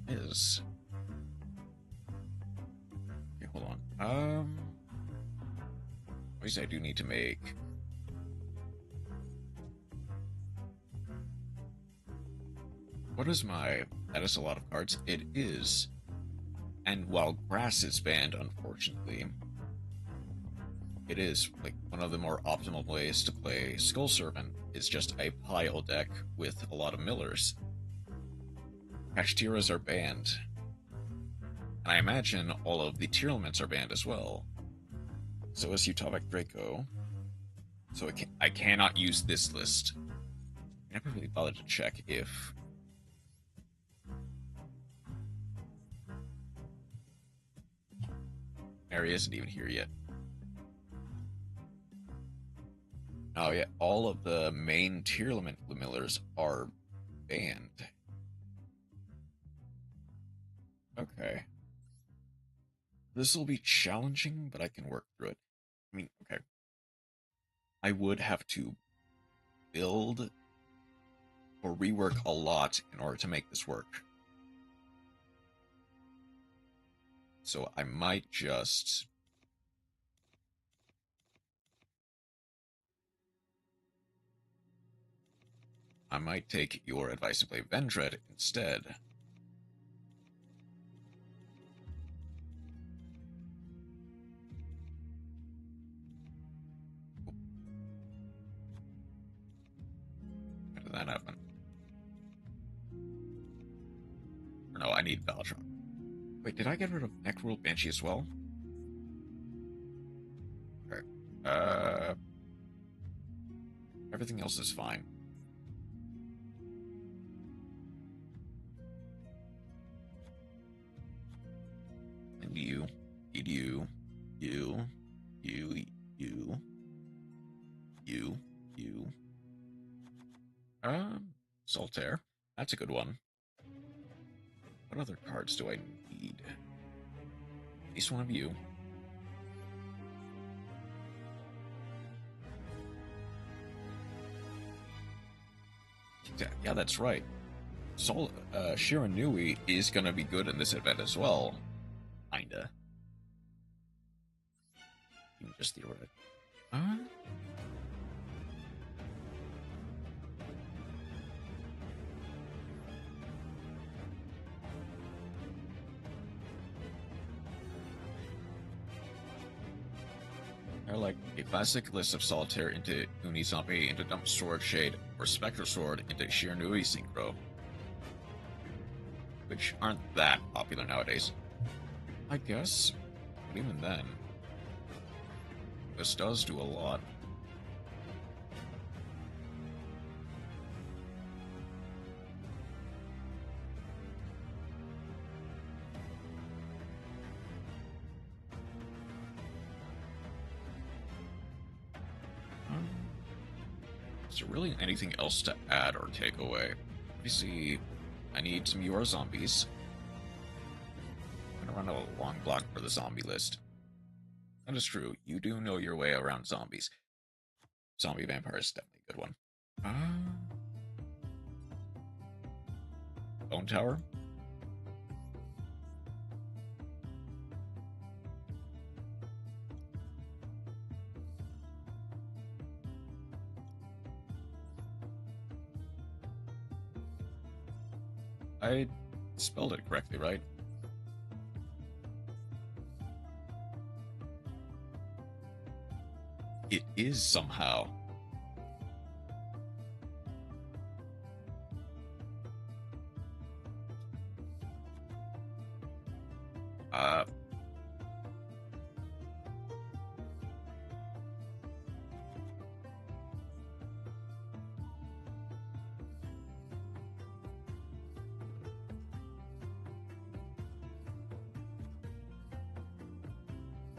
S1: Is okay, hold on. Obviously I do need to make what is my that is a lot of cards. It is. And while grass is banned, unfortunately, it is like one of the more optimal ways to play Skull Servant is just a pile deck with a lot of millers. Kashtiras are banned. And I imagine all of the tier elements are banned as well. So is Utopic Draco. So I cannot use this list. I never really bothered to check if Mary isn't even here yet. Oh yeah, all of the main tier element millers are banned. Okay. This will be challenging, but I can work through it. I mean, okay. I would have to build or rework a lot in order to make this work. So I might just... I might take your advice and play Vendread instead. How did that happen? Or no, I need Balatron. Wait, did I get rid of Necroll Banshee as well? Okay. Everything else is fine. you, you, you, you, you. Solitaire. That's a good one. What other cards do I need? At least one of you. Yeah, that's right. Shiranui is gonna be good in this event as well. Kinda. Even just theoretic. Or like a classic list of Solitaire into Unizombie into Dump Sword Shade or Spectre Sword into Shiranui Synchro, which aren't that popular nowadays. I guess, but even then, this does do a lot. Is there really anything else to add or take away? Let me see. I need some Your Zombies. I'm gonna run a long block for the zombie list. That is true. You do know your way around zombies. Zombie Vampire is definitely a good one. Bone Tower? I spelled it correctly, right? It is somehow.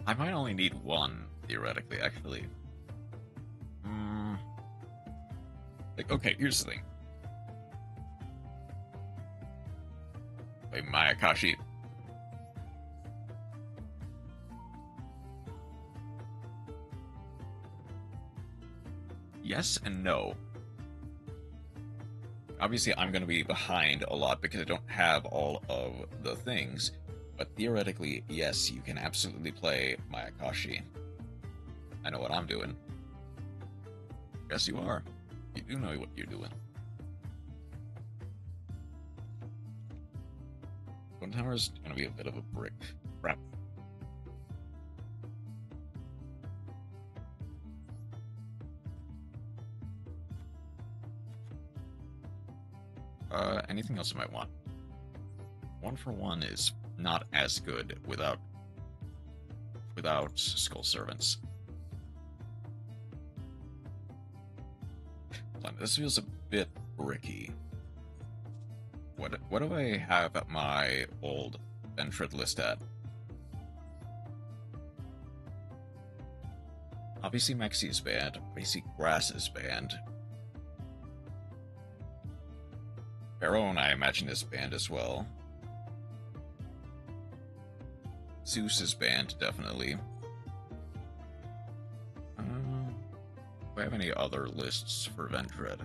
S1: I might only need one, theoretically, actually. Like, okay, here's the thing. Like, Mayakashi. Yes and no. Obviously, I'm going to be behind a lot because I don't have all of the things. But theoretically, yes, you can absolutely play Mayakashi. I know what I'm doing. Yes, you are. You do know what you're doing. One Tower's gonna be a bit of a brick. Crap. Anything else you might want? 1-for-1 is not as good without Skull Servants. This feels a bit bricky. What do I have at my old Ventred list at? Obviously Mexi is banned, obviously Grass is banned. Baron, I imagine, is banned as well. Zeus is banned, definitely. Do I have any other lists for Ventred?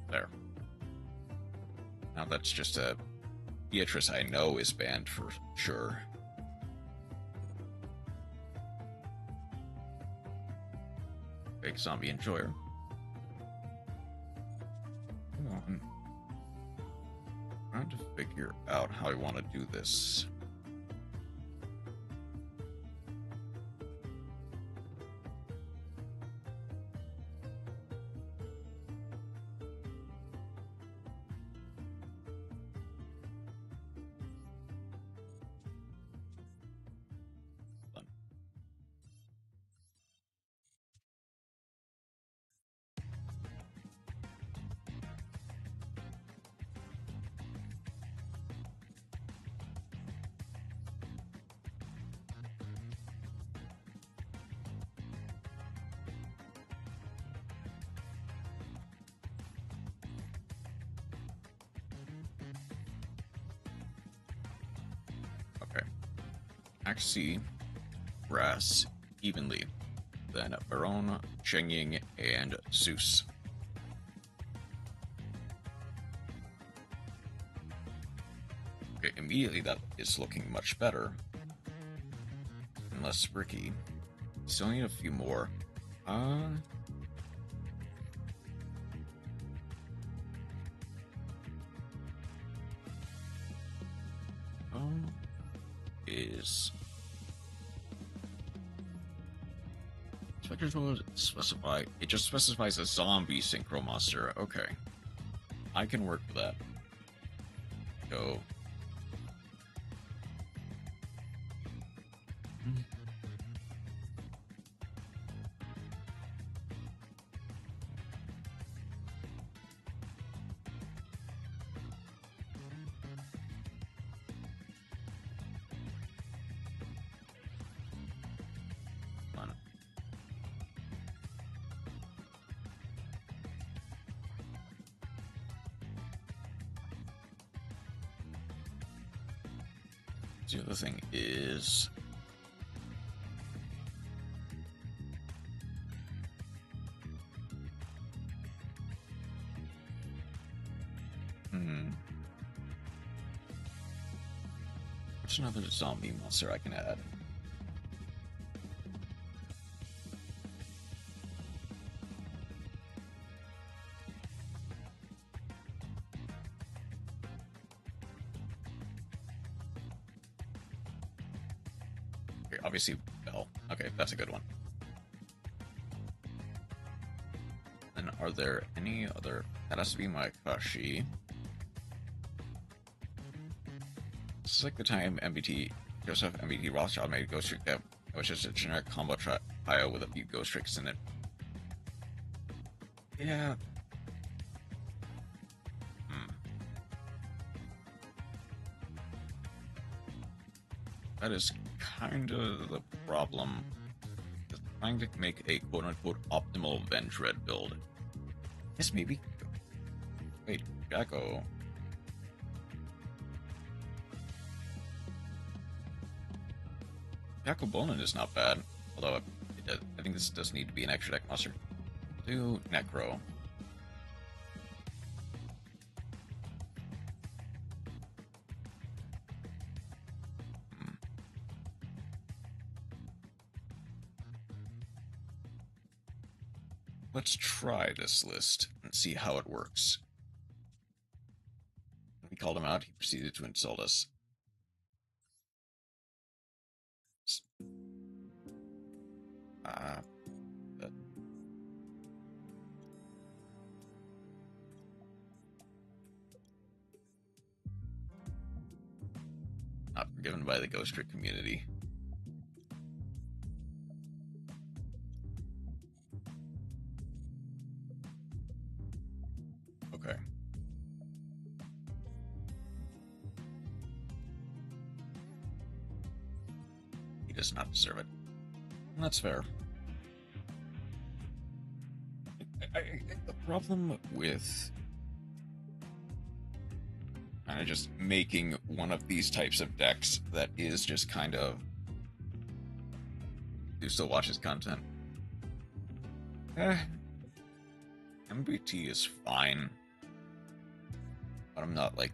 S1: There. Now that's just a Beatrice I know is banned for sure. Big Zombie Enjoyer. I'm trying to figure out how I want to do this. Axie, Brass, evenly. Then Baron, Chengying, and Zeus. Okay, immediately that is looking much better. And less bricky. Still need a few more. Is Spectre's will specify? It just specifies a zombie synchro monster. Okay, I can work with that. Go. The other thing is what's another zombie monster I can add? Obviously, Bell. Okay, that's a good one. And are there any other? That has to be my Kashi. This is like the time Joseph MBT Rothschild made Ghost Trick that was just a generic combo trio with a few Ghost Tricks in it. Yeah. That is kind of the problem. Just trying to make a quote-unquote optimal Venged build. Yes, maybe. Wait, Jacko. Jacko Bonin is not bad, although I think this does need to be an extra deck monster. Do Necro. Let's try this list and see how it works. When we called him out, he proceeded to insult us. Not forgiven by the Ghost Trick community. Okay. He does not deserve it. That's fair. The problem with kind of just making one of these types of decks that is just kind of do still watch his content. MBT is fine, but I'm not like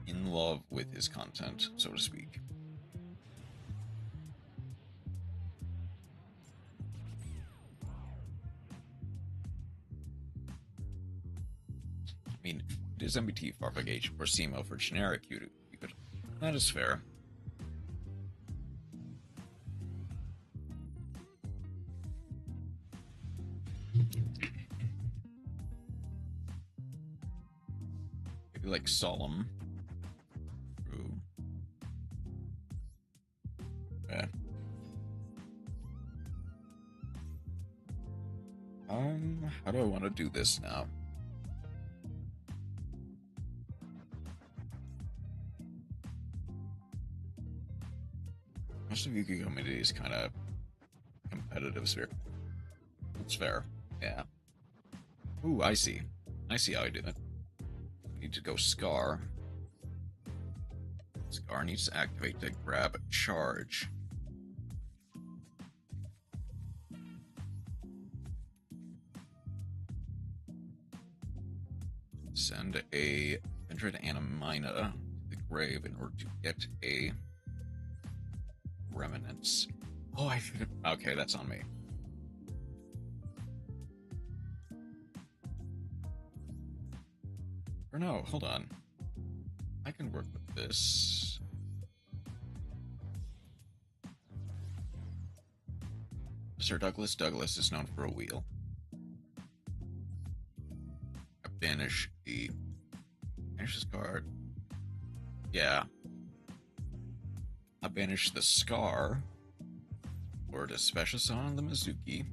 S1: in love with his content, so to speak. I mean, it is MBT Farfagate or SEMO for generic you could. That is fair. Maybe like Solemn. True. Yeah. How do I want to do this now? Most of Yuki community is kind of competitive sphere. It's fair. Yeah. Ooh, I see. I see how I do it. I need to go Scar. Scar needs to activate to grab charge. Send a Kindred and a Mina to the grave in order to get a Remnants. Oh, I should have. Okay, that's on me. Or no, hold on. I can work with this. Sir Douglas Douglas is known for a wheel. I banish this card. Yeah. I banish the Scar. Or to special summon the Mizuki.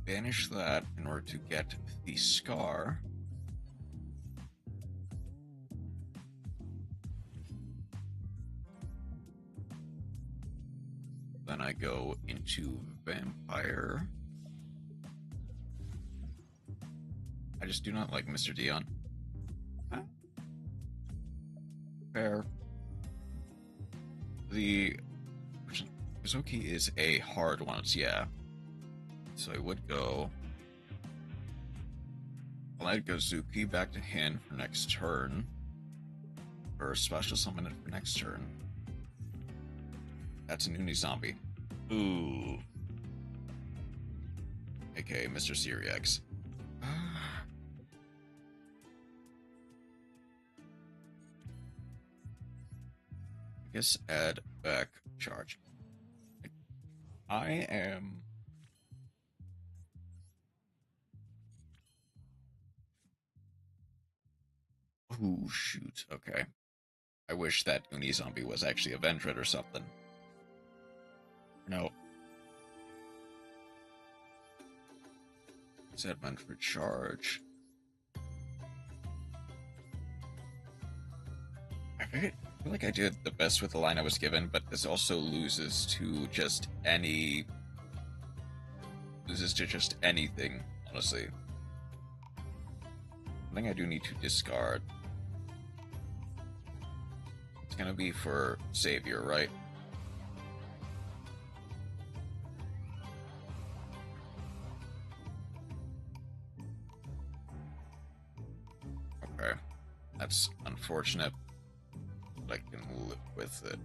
S1: Banish that in order to get the Scar. Then I go into Vampire. I just do not like Mr. Dion. Huh? Fair. The Mizuki is a hard one, yeah. So I would go. I'd go Zuki back to hand for next turn. Or special summon it for next turn. That's an Uni zombie. Ooh. AKA Mr. Syriax. I guess add back charge. I am. Oh, shoot. Okay. I wish that Uni zombie was actually a Vendred or something. No. Set meant for charge. I feel like I did the best with the line I was given, but this also loses to just anything, honestly. I think I do need to discard. It's gonna be for Savior, right? Okay. That's unfortunate, but I can live with it.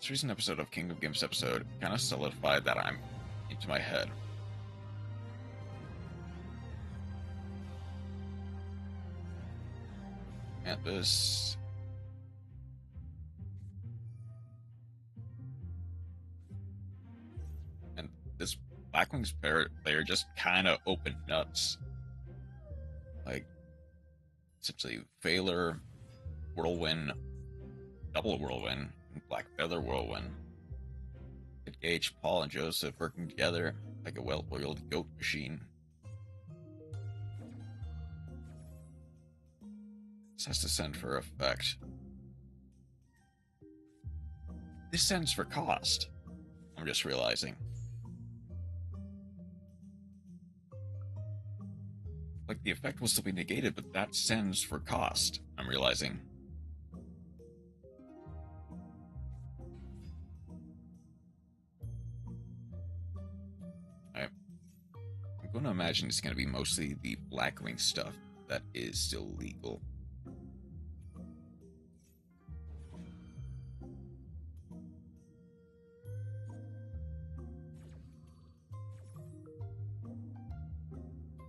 S1: This recent episode of King of Games episode kind of solidified that I'm into my head. And this. And this Blackwing's player just kind of open nuts. Like, essentially, Veiler, Whirlwind, double Whirlwind, Black Feather Whirlwind. Good Gage, Paul, and Joseph working together like a well-oiled goat machine. This has to send for effect. This sends for cost. I'm just realizing. Like, the effect will still be negated, but that sends for cost. I'm realizing. I'm going to imagine it's going to be mostly the Blackwing stuff that is still legal.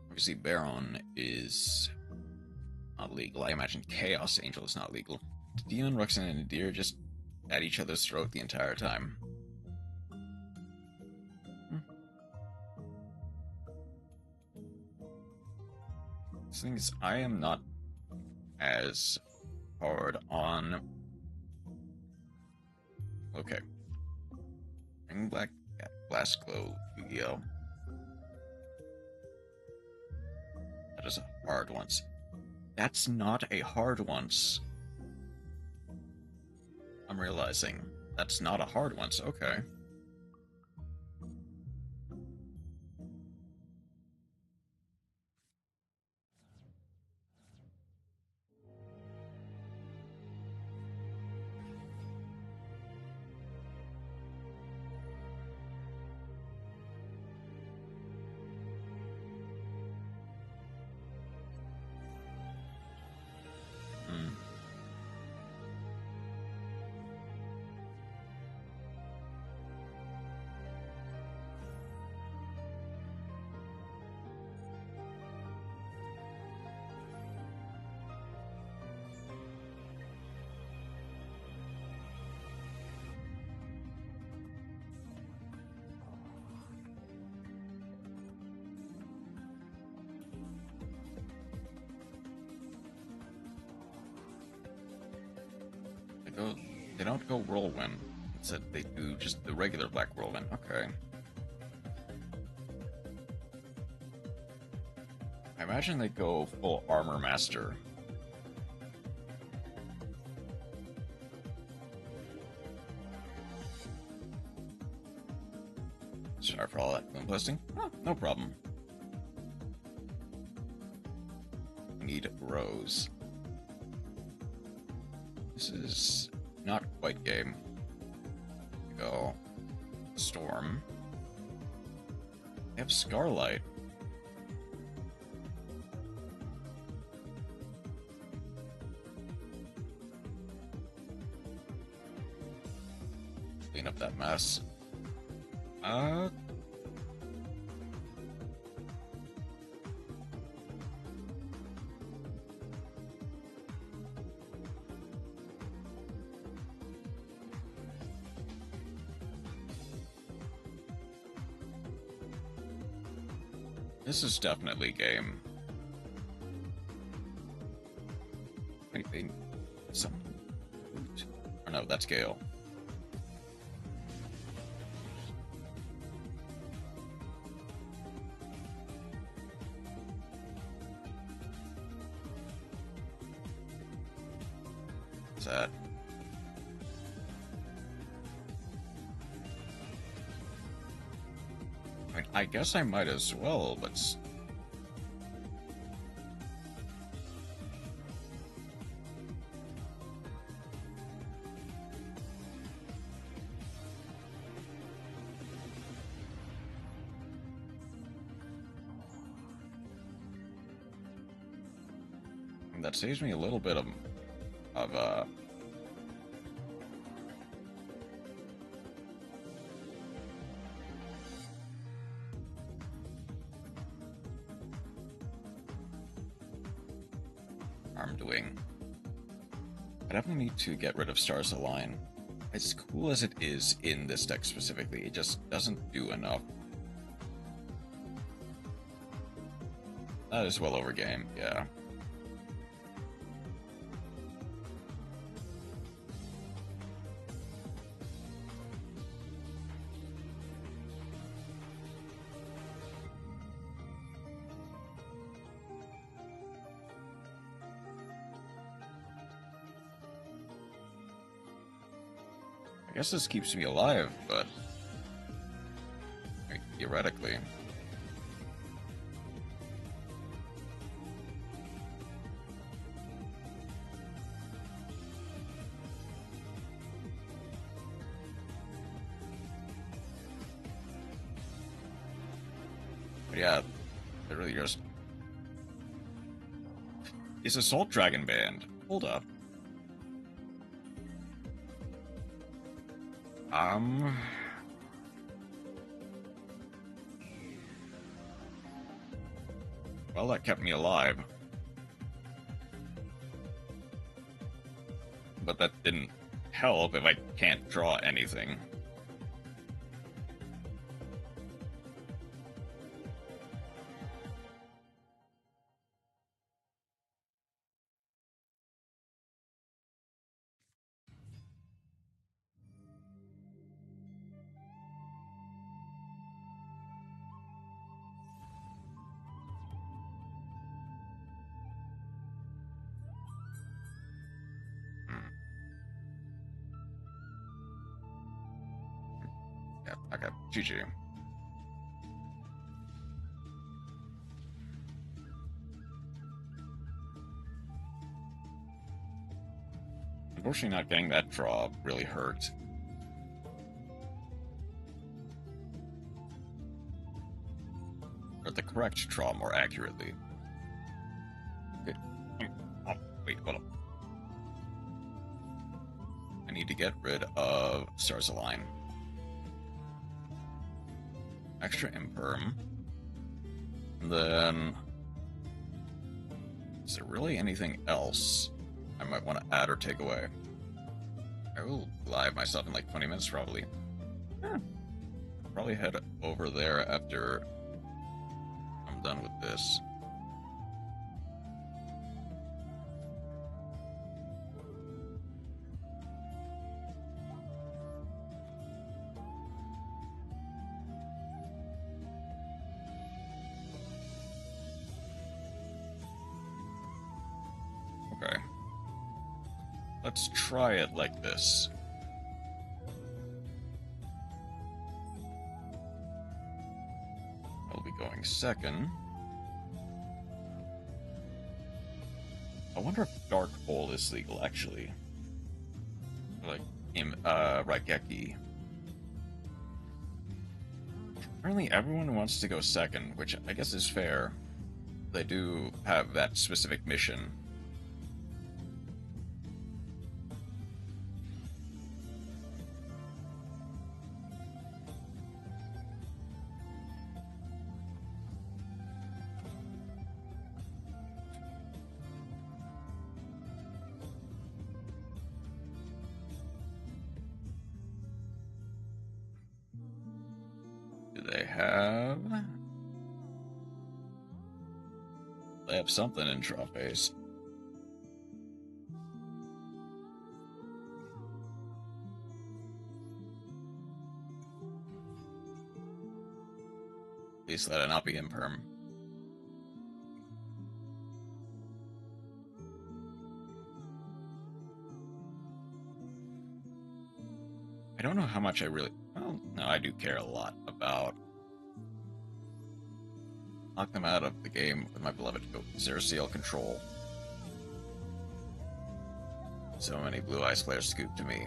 S1: Obviously, Baron is not legal. I imagine Chaos Angel is not legal. Dion, Ruxin, and Nadir just at each other's throat the entire time. The thing is, I am not as hard on. Okay. Bring Black Blast Glow, Yu-Gi-Oh! That is a hard once. That's not a hard once. I'm realizing that's not a hard one, so okay. Hmm. They don't go whirlwind. Instead, they do just the regular black whirlwind. Okay. I imagine they go full armor master. Sorry for all that moon posting. Oh, no problem. We need Rose. This is not quite game. Go Storm. We have Scarlight. Clean up that mess. This is definitely game. Wait, some. Oh no, that's Gale. What's that? I mean, I guess I might as well, but that saves me a little bit of arm doing. I definitely need to get rid of Stars Align. As cool as it is in this deck specifically, it just doesn't do enough. That is well over game, yeah. I guess this keeps me alive, but like, theoretically. But yeah, it really just is Assault Dragon banned. Hold up. Well, that kept me alive. But that didn't help if I can't draw anything. Yeah, okay. GG. Unfortunately, not getting that draw really hurt. Or the correct draw, more accurately. Okay. Oh, wait, hold up. I need to get rid of Stars Align. Extra Imperm. And then... is there really anything else I might want to add or take away? I will live myself in like 20 minutes, probably. Probably head over there after I'm done with this. Okay. Let's try it like this. I'll be going second. I wonder if Dark Hole is legal, actually. Like, Raigeki. Apparently everyone wants to go second, which I guess is fair. They do have that specific mission. Do they have... they have something in draw phase. Please let it not be imperm. I don't know how much I really... well, no, I do care a lot about... knock them out of the game with my beloved Zero control. So many Blue Eyes players scoop to me.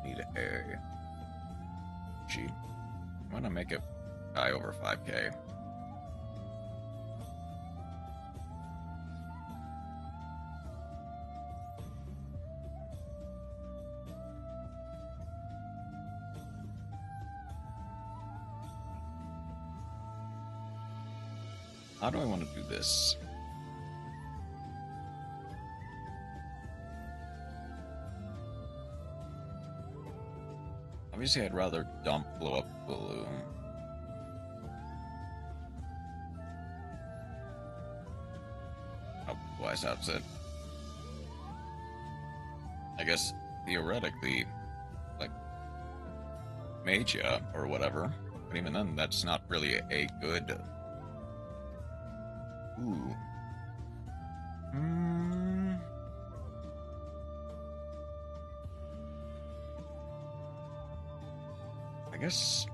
S1: Need a... G. I'm gonna make a guy over 5k. How do I want to do this? Obviously, I'd rather dump blow up balloon. Oh, Wise Outset. I guess, theoretically, like, Magia or whatever. But even then, that's not really a good... ooh. I guess...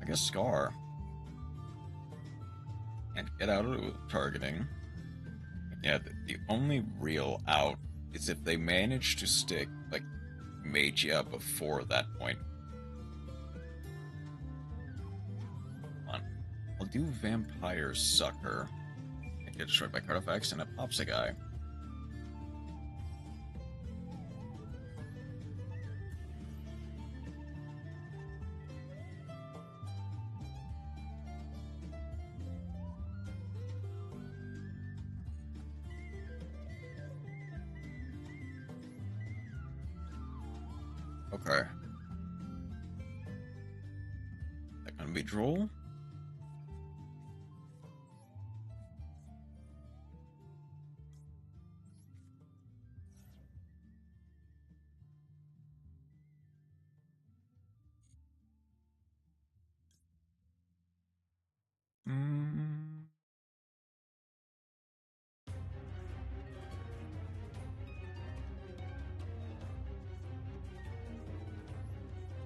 S1: I guess Scar. And get out of targeting. Yeah, the only real out is if they manage to stick, like, Magia before that point. I'll do Vampire Sucker. I get destroyed by card effects, and it pops a guy. Okay. That gonna be Droll?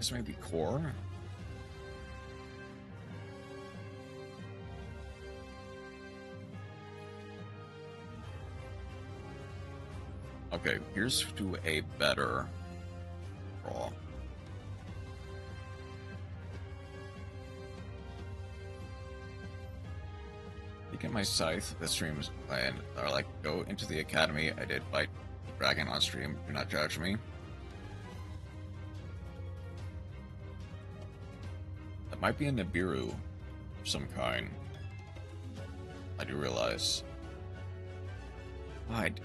S1: This may be core. Okay, here's to a better draw. Get my scythe, the streams and are like, go into the academy. I did fight dragon on stream. Do not judge me. That might be a Nibiru of some kind. I do realize. I'd.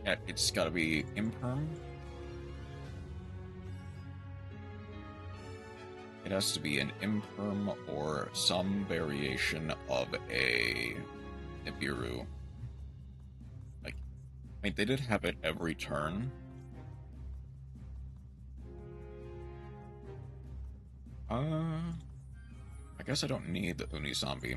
S1: Yeah, it's gotta be imperm. It has to be an imperm or some variation of a Nibiru. Like, I mean, they did have it every turn. I guess I don't need the Uni Zombie.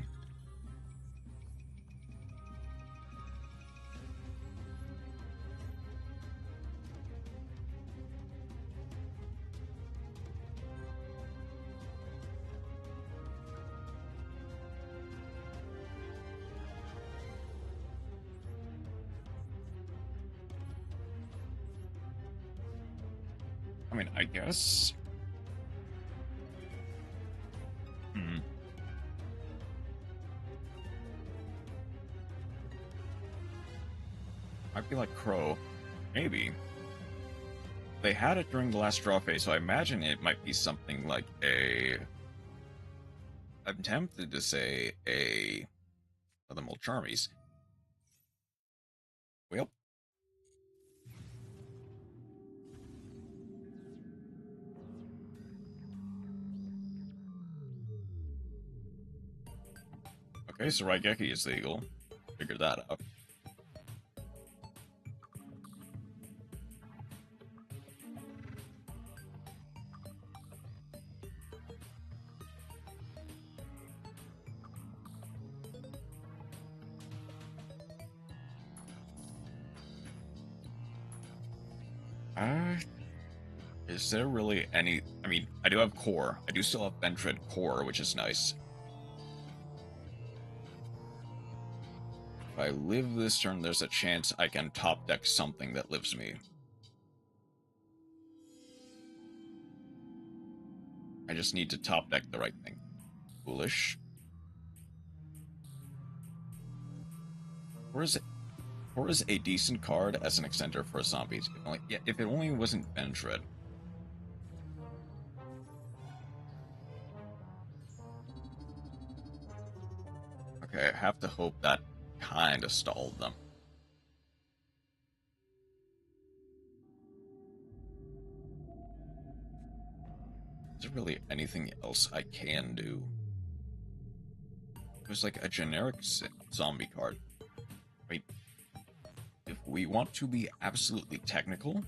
S1: I mean, I guess. Might be like Crow. Maybe. They had it during the last draw phase, so I imagine it might be something like a. I'm tempted to say a. Of the Mulcharmies. Well. Okay, so Raigeki is legal. Figured that out. Is there really any... I mean, I do have core. I do still have Ventred core, which is nice. If I live this turn, there's a chance I can top deck something that lives me. I just need to top deck the right thing. Foolish. Or is it? Or is a decent card as an extender for zombies? If it only wasn't Ventred. Okay, I have to hope that kind of stalled them. Is there really anything else I can do? There's like a generic zombie card. Wait, if we want to be absolutely technical,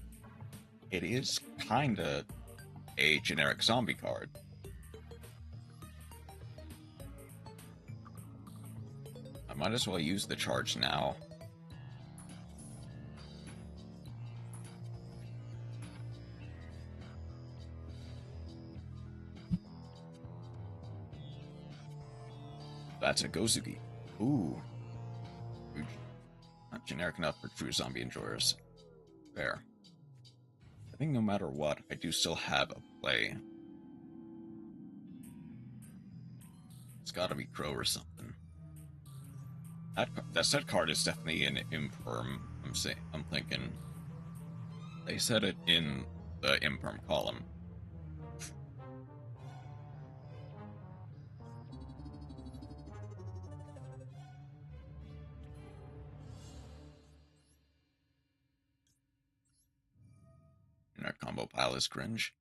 S1: it is kinda a generic zombie card. I might as well use the charge now. That's a Gozuki. Ooh. Not generic enough for true zombie enjoyers. Fair. I think no matter what, I do still have a play. It's gotta be Crow or something. That set card is definitely an imperm. I'm thinking. They said it in the imperm column. And our combo pile is cringe.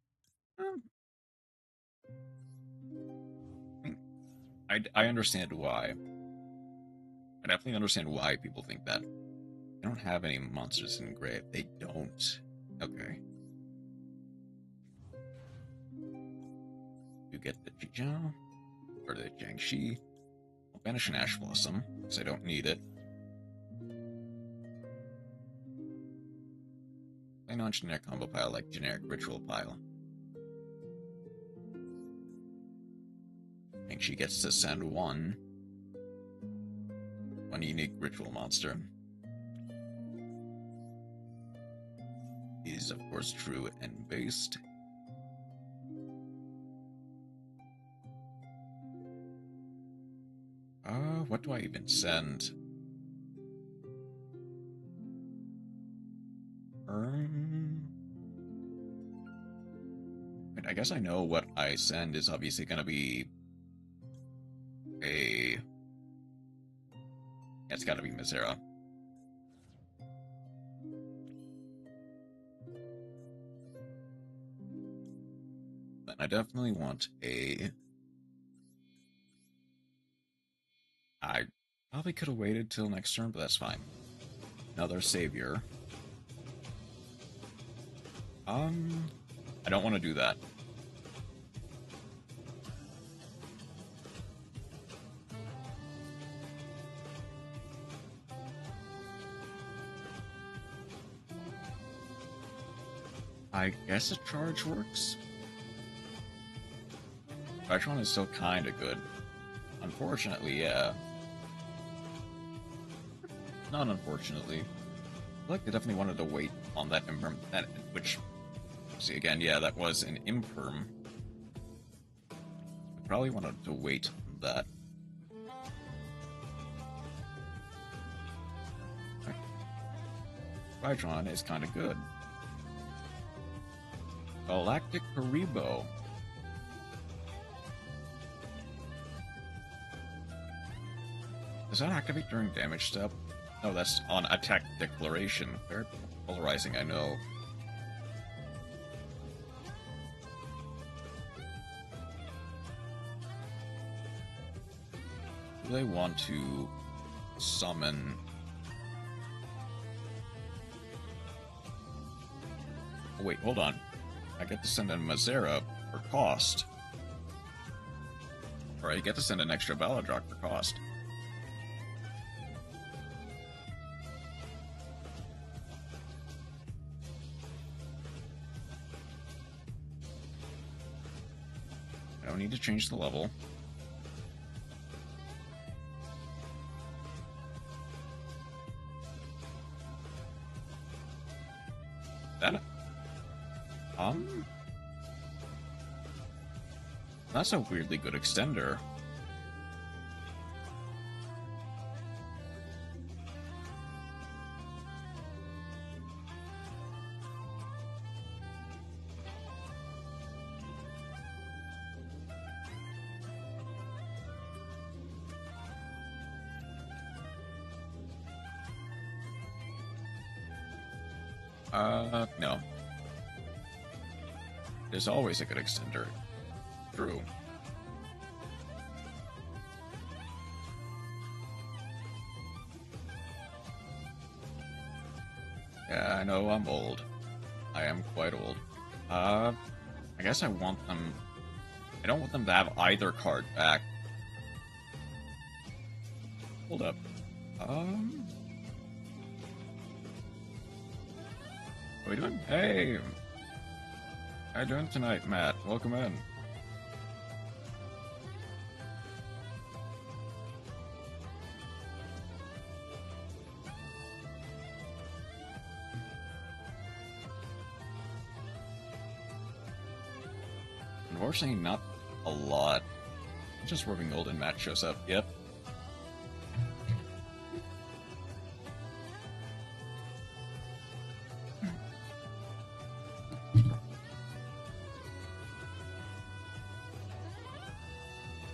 S1: I understand why. I definitely understand why people think that. They don't have any monsters in grave. They don't. Okay. You get the Chicha, or the Jiangxi. I'll banish an Ash Blossom, because I don't need it. A non-generic combo pile like generic ritual pile. Jiangxi gets to send one unique ritual monster. Is of course true and based. What do I even send? I guess I know what I send is obviously gonna be a... It's gotta be Misera. Then I definitely want a... I probably could have waited till next turn, but that's fine. Another Savior. I don't want to do that. I guess a charge works. Charge is still kind of good. Unfortunately, yeah. Not unfortunately. I feel like they definitely wanted to wait on that imperm, which, see again, yeah, that was an imperm. They probably wanted to wait on that. Vitron is kind of good. Galactic Haribo. Does that activate during damage step? No, that's on attack declaration. Very polarizing, I know. Do they want to summon... Oh, wait, hold on. I get to send in Misera for cost. Or I get to send an extra Baladrock for cost. I don't need to change the level. That... That's a weirdly good extender. No. There's always a good extender. True. Yeah, I know I'm old. I am quite old. I guess I want them... I don't want them to have either card back. Hold up. What are we doing? Hey! How you doing tonight, Matt? Welcome in. Unfortunately, not a lot. Just working old and Matt shows up. Yep.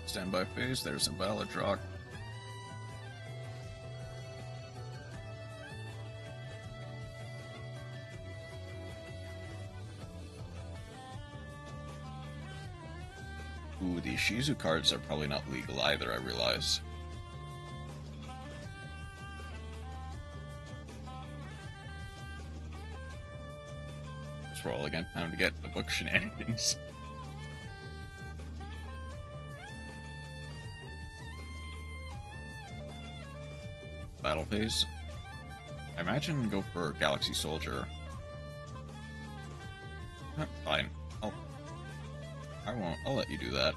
S1: Standby phase, there's a Baladrock. Ooh, these Shizu cards are probably not legal either, I realize. Let's roll again. Time to get the book shenanigans. battle phase. I imagine go for Galaxy Soldier. Fine. I won't. I'll let you do that.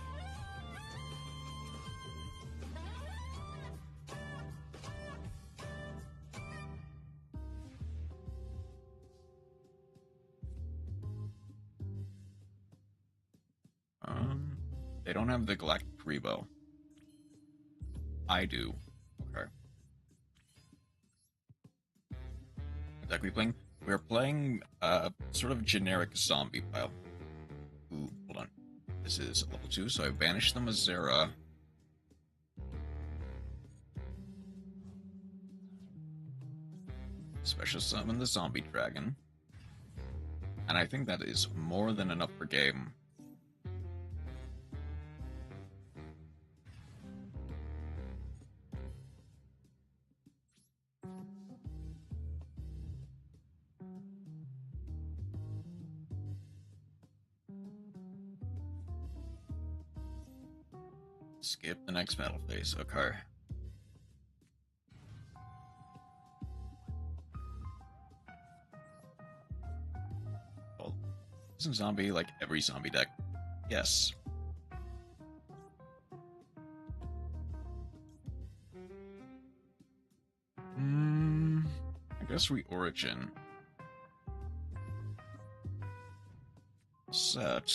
S1: They don't have the Galactic Rebo. I do. Okay. What deck we playing? We're playing sort of generic zombie pile. Ooh, hold on. This is level 2, so I banished the Mazera. Special summon the Zombie Dragon. And I think that is more than enough per game. Skip the next battle phase. Okay. Well, isn't zombie like every zombie deck? Yes. I guess we origin. Set.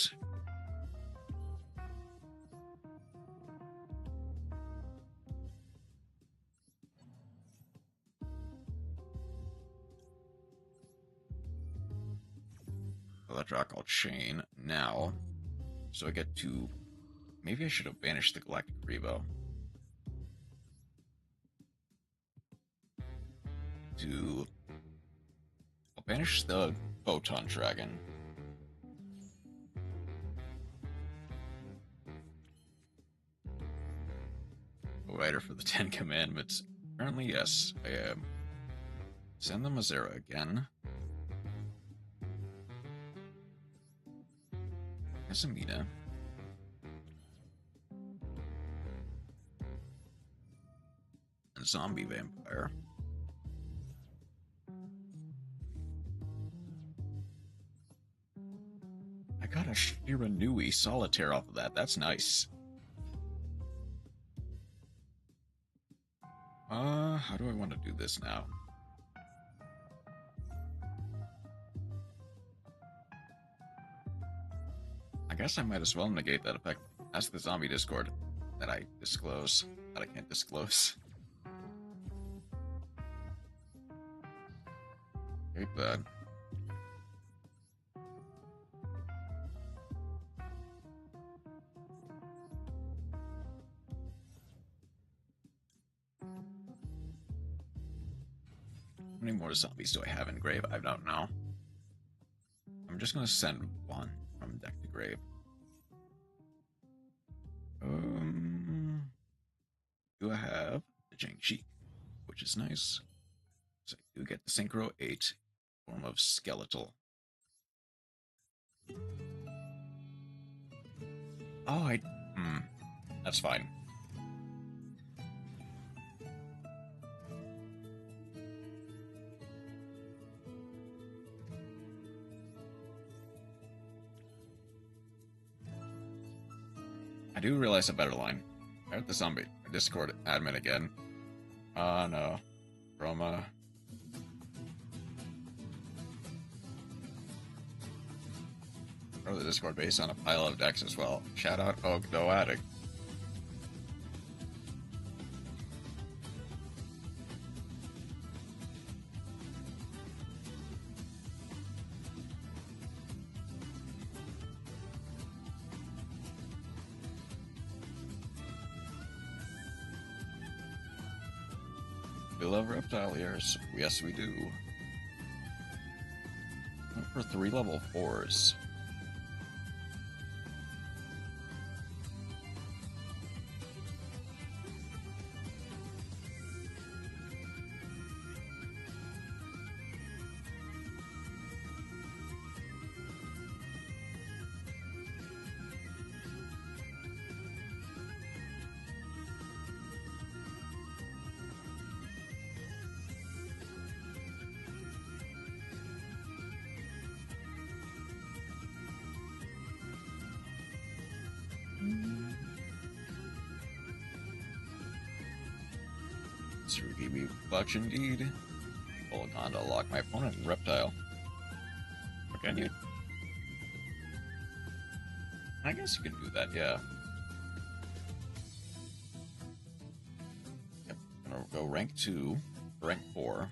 S1: That draw called Chain now. So I get to... Maybe I should have banished the Galactic Rebo. I'll banish the Photon Dragon. Writer for the 10 Commandments. Apparently, yes, I am. Send the Mazera again. Casamina. And Zombie Vampire. I got a Shiranui Solitaire off of that. That's nice. How do I want to do this now? I guess I might as well negate that effect. Ask the zombie Discord that I disclose. That I can't disclose. Very bad. How many more zombies do I have in grave? I don't know. I'm just gonna send one from deck to grave. Do I have the Jiangxi, which is nice. So I do get the Synchro 8 form of skeletal. Oh, that's fine. I do realize a better line. I heard the zombie Discord admin again. Oh no. Chroma. Grow the Discord based on a pile of decks as well. Shout out Ogdo Addict. We love reptile ears. Yes, we do. Went for 3 level 4s. Tsurugi Clutch indeed. Full con to lock my opponent in Reptile. Or can you? I guess you can do that, yeah. Yep, gonna go rank 2, rank 4.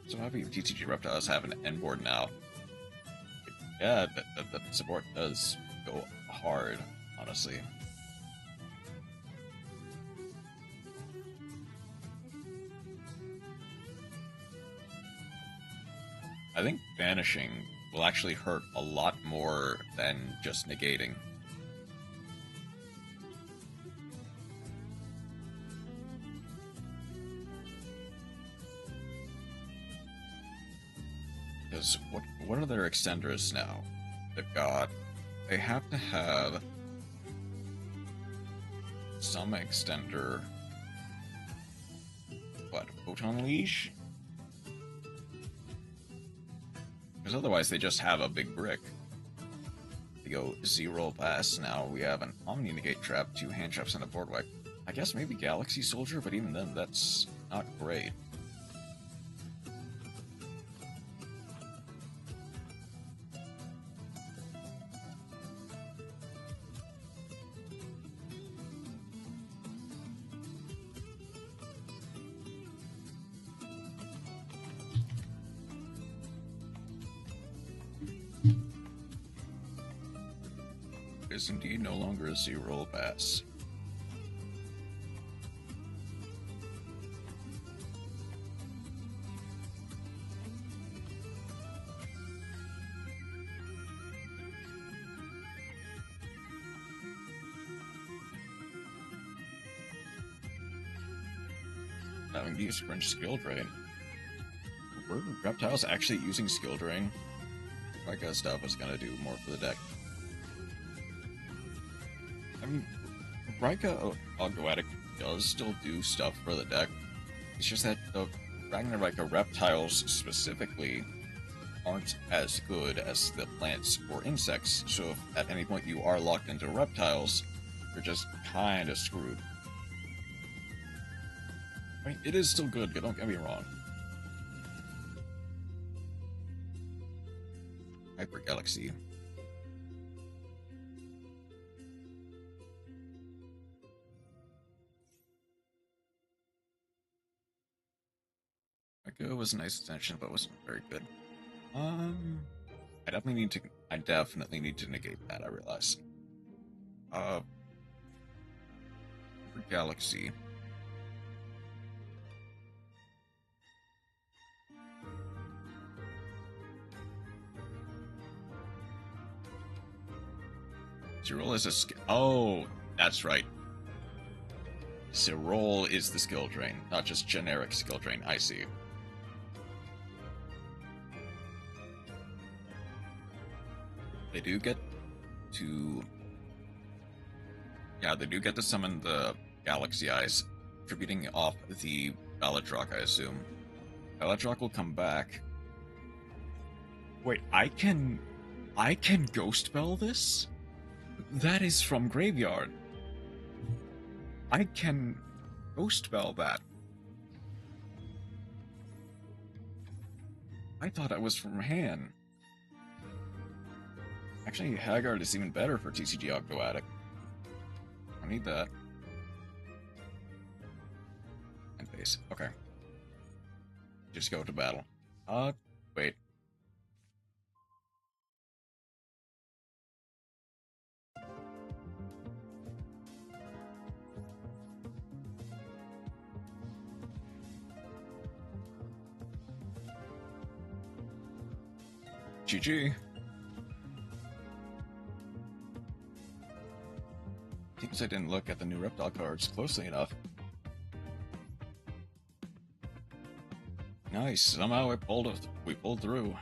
S1: So happy TCG Reptiles have an N board now. Yeah, the support does go hard, honestly. I think banishing will actually hurt a lot more than just negating. Because what are their extenders now? They have to have some extender. What, Photon Leash? Because otherwise they just have a big brick. They go 0 pass now. We have an Omni Negate Trap, 2 hand traps, and a board wipe. I guess maybe Galaxy Soldier, but even then, that's not great. Is indeed no longer a 0 pass. Having these French skill drain. Were Reptiles actually using skill drain? That kind of stuff was gonna do more for the deck. I mean, Rika Ogdoatic does still do stuff for the deck. It's just that the Ragnarika Reptiles specifically aren't as good as the plants or insects, so if at any point you are locked into Reptiles, you're just kind of screwed. I mean, it is still good, don't get me wrong. Hyper Galaxy. It was a nice extension, but wasn't very good. I definitely need to negate that, I realize. For Galaxy. Cyril is a oh, that's right. Cyril is the skill drain, not just generic skill drain, I see. They do get to... Yeah, they do get to summon the Galaxy Eyes, attributing off the Baladrock, I assume. Baladrock will come back. Wait, I can Ghost Bell this? That is from Graveyard. I can Ghost Bell that. I thought it was from hand. Actually, Haggard is even better for TCG Ogdoatic. I need that. And base. Okay. Just go to battle. Wait. GG. Seems I didn't look at the new Reptile cards closely enough. Nice. Somehow we pulled through.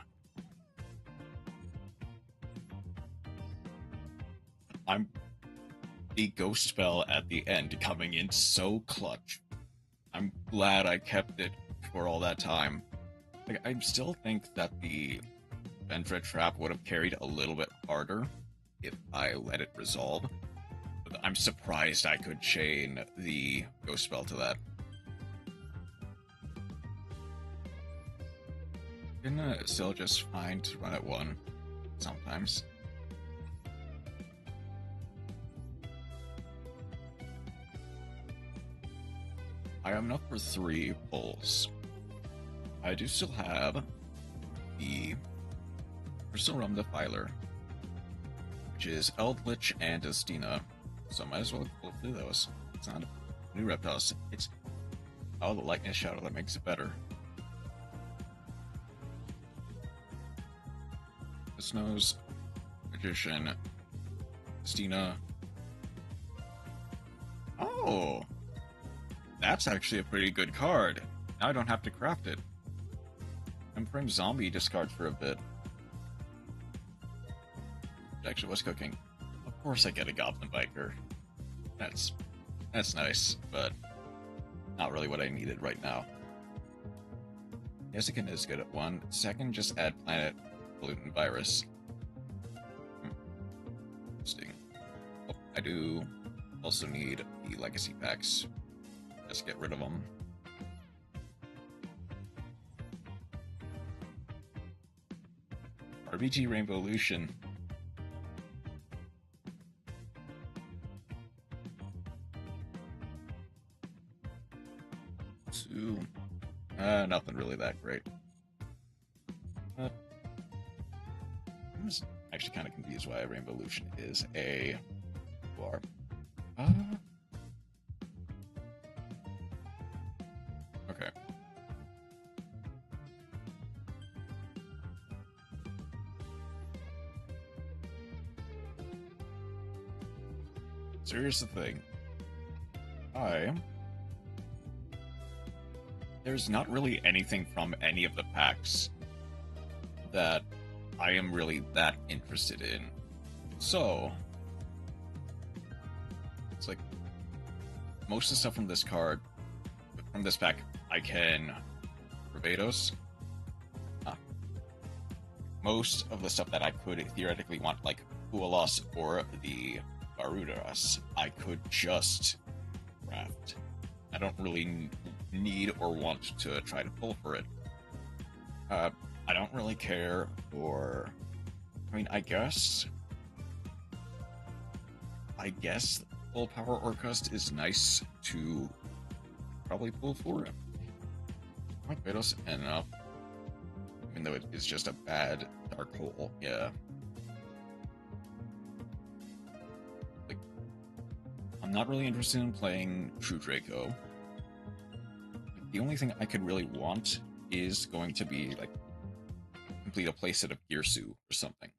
S1: I'm the Ghost Spell at the end coming in so clutch. I'm glad I kept it for all that time. Like, I still think that the Ventra Trap would have carried a little bit harder if I let it resolve. But I'm surprised I could chain the ghost spell to that. Can still just fine to run at 1 sometimes. I am enough for 3 pulls. I do still have the Crystal Rum Defiler, which is Eldritch and Estina, so might as well pull through those. It's not a new Reptiles, it's the Lightning Shadow that makes it better. The Snows, Magician, Estina. Oh! That's actually a pretty good card. Now I don't have to craft it. Frame Zombie discard for a bit. It actually was cooking. Of course I get a Goblin Biker. That's nice, but not really what I needed right now. Yesikin is good at 1. Second, just add Planet, Pollutant, Virus. Interesting. Oh, I do also need the Legacy Packs. Just get rid of them. RBG Rainbow Lucian. Two. Nothing really that great. I'm just actually kind of confused why Rainbow Lucian is a bar. Okay. So here's the thing. There's not really anything from any of the packs that I am really that interested in. So, it's like, most of the stuff from this pack, I can Barbados. Most of the stuff that I could theoretically want, like Hualos or the Barudas, I could just craft. I don't really need or want to try to pull for it. I don't really care for... I mean, I guess Full Power Orcust is nice to probably pull for it. Barbados enough. Even though it is just a bad dark hole, yeah. Like, I'm not really interested in playing True Draco. The only thing I could really want is going to be, like, complete a playset of Girsu or something.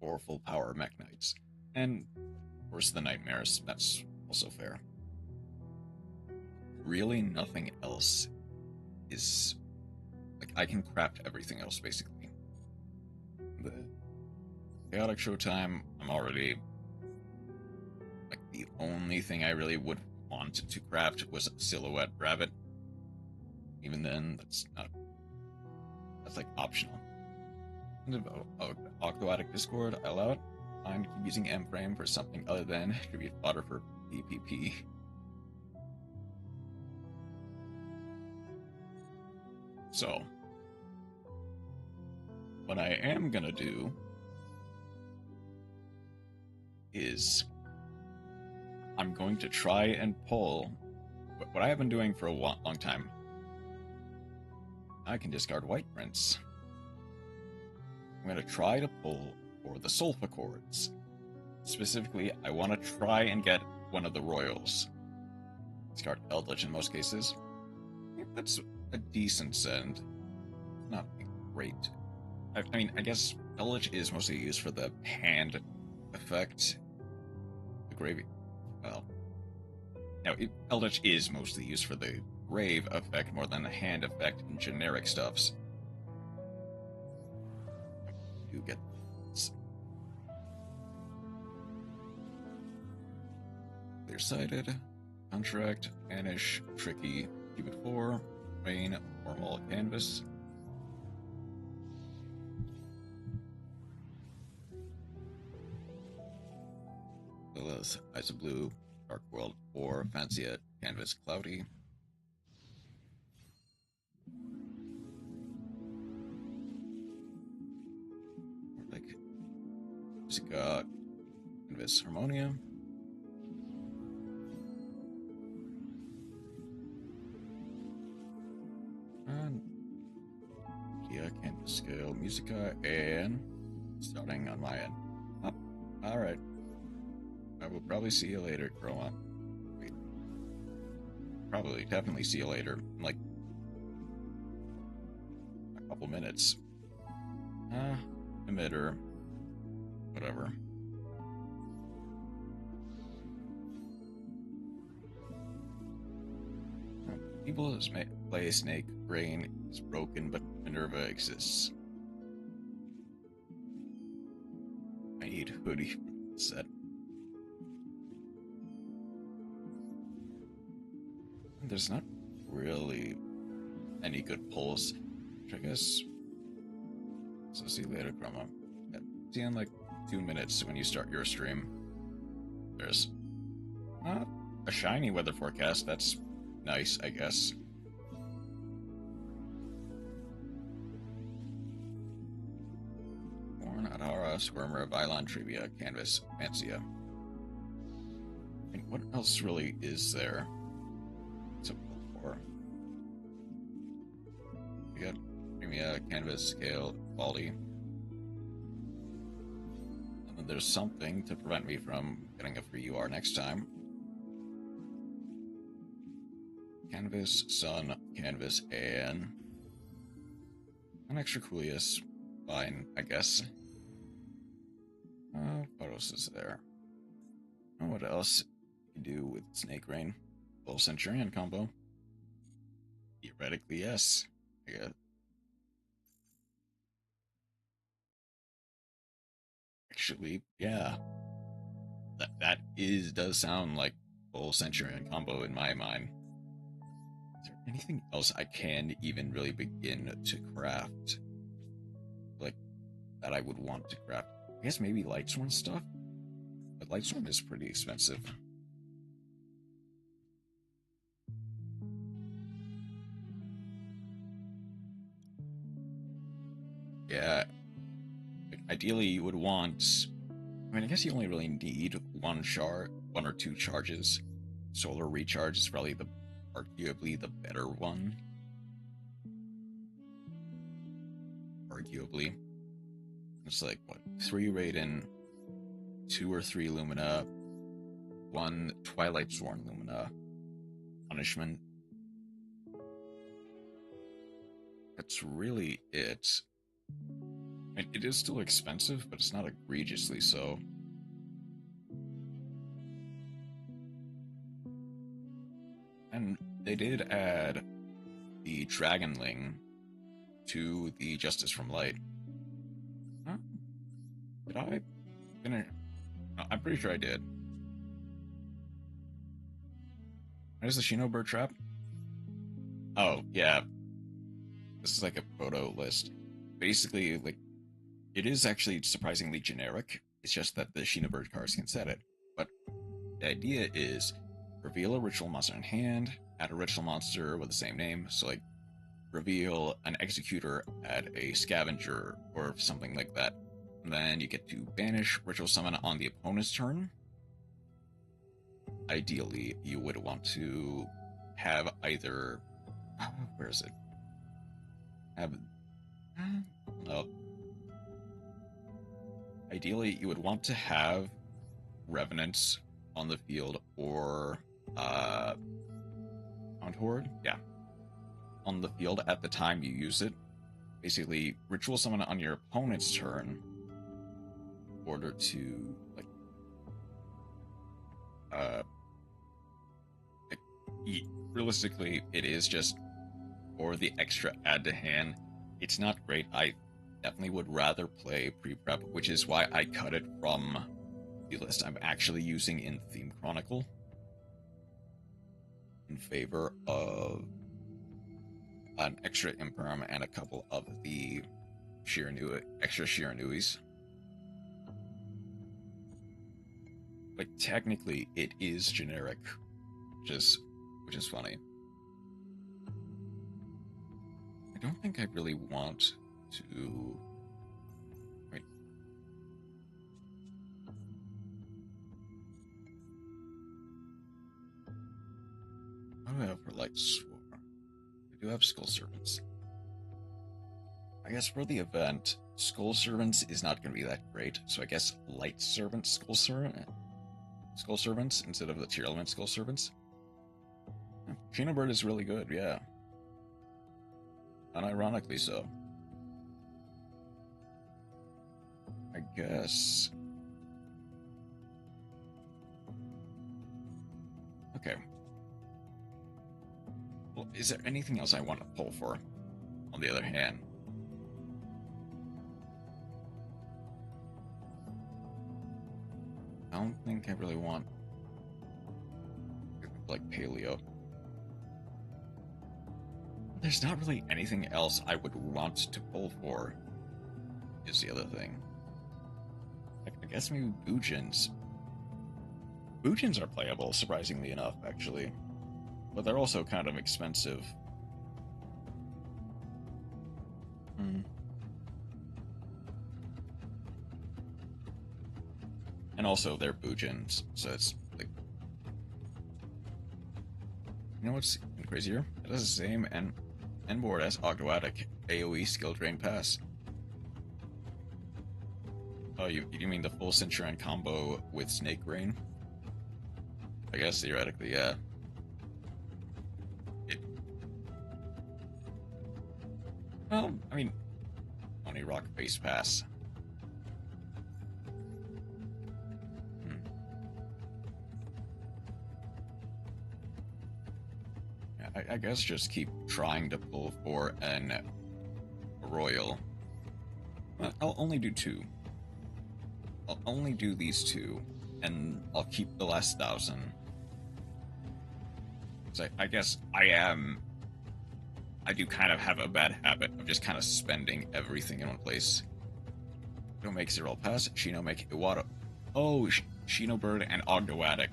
S1: Or Full Power Mech Knights. And, of course, the Nightmares. That's also fair. Really, nothing else is... Like, I can craft everything else, basically. The Chaotic Showtime, I'm already... Like, the only thing I really would want to craft was Silhouette Rabbit. Even then, that's like optional. Octoatic Discord, I allow it. I'm using M-Frame for something other than tribute fodder for PPP. So, what I am gonna do is I'm going to try and pull what I have been doing for a long time. I can discard White Prince. I'm going to try to pull for the Sulfa Chords. Specifically, I want to try and get one of the Royals. Discard Eldritch in most cases. That's a decent send. Not great. I mean, I guess Eldritch is mostly used for the hand effect. The gravy. Well, now Eldritch is mostly used for the grave effect more than the hand effect in generic stuffs. You get this. Clear-sighted, Contract, Banish, Tricky, Cubit 4, Rain, Normal Canvas. Lilith, Eyes of Blue, Dark World, or Fancy Canvas Cloudy. Like Musica, Canvas Harmonia. And yeah, Canvas Scale, Musica, and starting on my end. Oh, alright. I will probably see you later, Chroma. Wait. Probably, definitely see you later. In like a couple minutes. Emitter. Whatever. People play Snake. Brain is broken, but Minerva exists. I need hoodie set. There's not really any good polls, which I guess. So see you later, Grandma. Yeah, see you in like 2 minutes when you start your stream. There's not a shiny weather forecast. That's nice, I guess. Born Adhara, Squirmer, Vylon, Trivia, Canvas, Fancia. I mean, what else really is there? Or we got Premia, Canvas, Scale, Quality. And then there's something to prevent me from getting a free UR next time. Canvas, Sun, Canvas, and an extra Coolius. Fine, I guess. What else is there? Oh, what else you do with Snake Rain? Full Centurion combo. Theoretically, yes. Yeah. Actually, yeah. That does sound like full Centurion combo in my mind. Is there anything else I can even really begin to craft? Like, that I would want to craft? I guess maybe Lightsworn stuff? But Lightsworn is pretty expensive. Yeah. Like, ideally, you would want... I mean, I guess you only really need one or two charges. Solar Recharge is probably arguably the better one. Arguably. It's like, what, 3 Raiden, 2 or 3 Lumina, 1 Twilightsworn Lumina, Punishment. That's really it. I mean, it is still expensive, but it's not egregiously so. And they did add the Dragonling to the Justice from Light. Huh? Did I finish? I'm pretty sure I did. What is the Shinobird trap? Oh, yeah. This is like a proto list. Basically, like, it is actually surprisingly generic. It's just that the Shinobird cards can set it. But the idea is reveal a ritual monster in hand, add a ritual monster with the same name. So, like, reveal an Executor, add a Scavenger, or something like that. And then you get to banish ritual summon on the opponent's turn. Ideally, you would want to have either... where is it? Have... no. Ideally, you would want to have Revenants on the field or Hound Horde, yeah, on the field at the time you use it. Basically, ritual summon on your opponent's turn in order to realistically, it is just for the extra add to hand. It's not great. I definitely would rather play pre-prep, which is why I cut it from the list I'm actually using in Theme Chronicle in favor of an extra Imperm and a couple of the extra Shiranuis. Like, technically, it is generic, which is funny. I don't think I really want to... Wait. What do I have for Light Sword? I do have Skull Servants. I guess for the event, Skull Servants is not going to be that great, so I guess Light Servants, Skull Servants instead of the Tier Element Skull Servants. Xenobird is really good, yeah. Unironically so. I guess. Okay. Well, is there anything else I want to pull for, on the other hand? I don't think I really want, like, Paleo. There's not really anything else I would want to pull for, is the other thing. I guess maybe Boojins. Boojins are playable, surprisingly enough, actually. But they're also kind of expensive. And also, they're Boojins, so it's like... You know what's even crazier? It has the same N-board as Ogdoadic AoE Skill Drain Pass. Oh, you mean the full Centurion combo with Snake Rain? I guess theoretically, yeah. Well, I mean, only rock base pass. Yeah, I guess just keep trying to pull for an royal. I'll only do 2. I'll only do these 2, and I'll keep the last 1,000. So I guess I do kind of have a bad habit of just kind of spending everything in one place. Don't make Zero Pass, Shino make Iwata. Oh, Xenobird and Ogdoadic.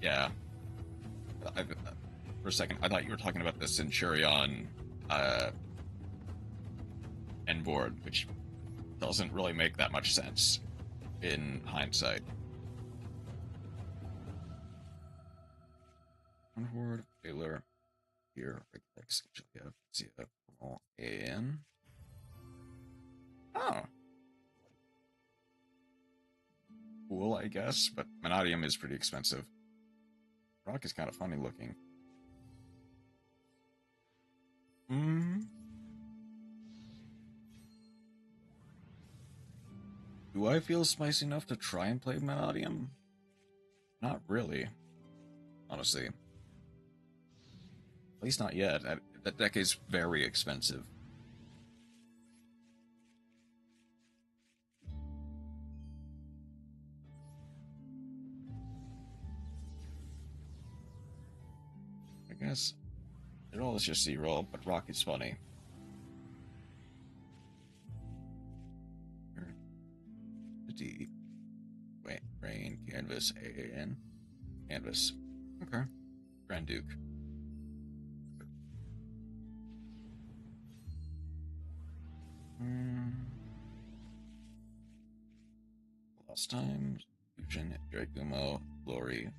S1: Yeah. For a second, I thought you were talking about the Centurion N-board, which doesn't really make that much sense in hindsight. Onboard, Baylor, here, actually have Zero and... Oh. Cool, I guess, but Vanadium is pretty expensive. Rock is kind of funny looking. Do I feel spicy enough to try and play Vanadium? Not really. Honestly. At least not yet. That deck is very expensive. I guess it all is just Z-roll, but Rock is funny. D. Wait, Rain, Canvas, A-N. Canvas. Okay. Grand Duke. Last time, Fusion, Dragumo, Glory,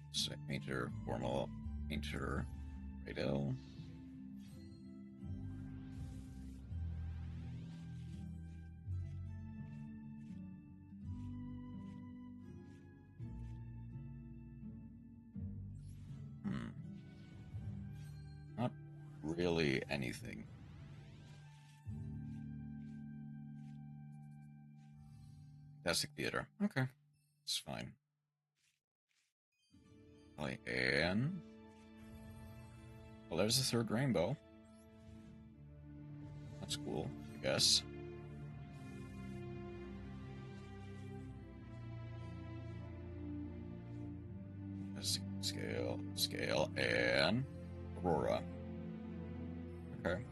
S1: Painter, Formal, Painter, Radel. Not really anything. Fantastic Theater. Okay. It's fine. And... Well, there's the third rainbow. That's cool, I guess. Scale, and Aurora. Okay.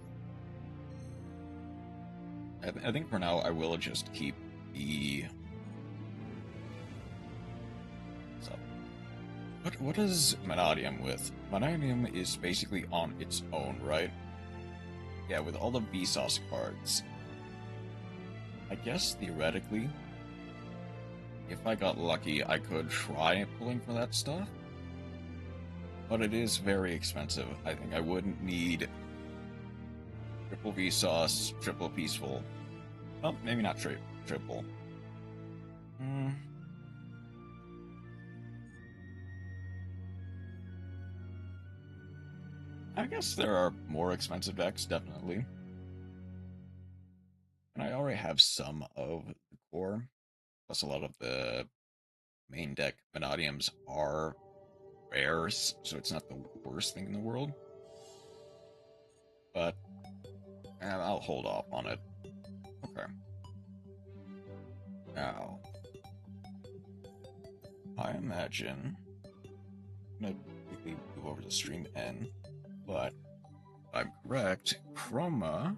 S1: I think for now I will just keep the... What's up? What is Vanadium with? Vanadium is basically on its own, right? Yeah, with all the Vsauce cards. I guess theoretically, if I got lucky, I could try pulling for that stuff. But it is very expensive. I think I wouldn't need triple Vsauce, triple Peaceful. Well, maybe not triple. I guess there are more expensive decks, definitely. And I already have some of the core. Plus, a lot of the main deck Vanadiums are rares, so it's not the worst thing in the world. But I'll hold off on it. Okay. Now, I imagine I'm gonna quickly move over to stream N, but if I'm correct, Chroma.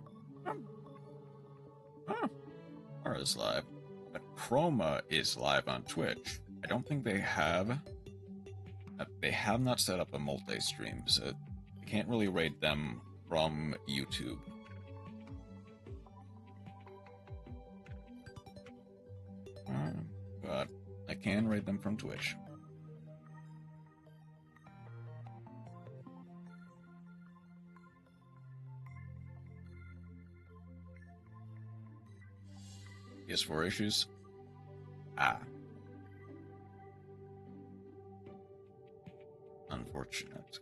S1: Or is live, but Chroma is live on Twitch. I don't think they have. They have not set up a multi-stream, so I can't really rate them from YouTube. But I can rate them from Twitch. PS4 issues? Unfortunate.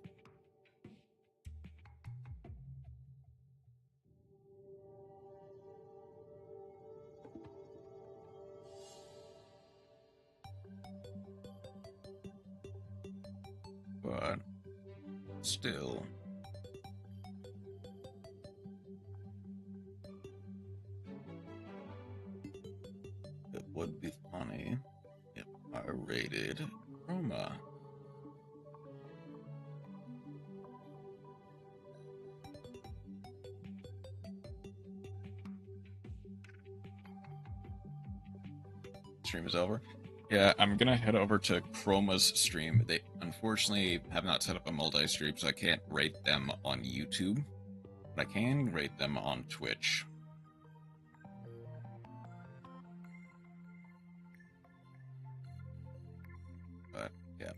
S1: But still, it would be funny if I rated Chroma. Stream is over. Yeah, I'm gonna head over to Chroma's stream. They unfortunately have not set up a multi-stream, so I can't rate them on YouTube, but I can rate them on Twitch. But yeah,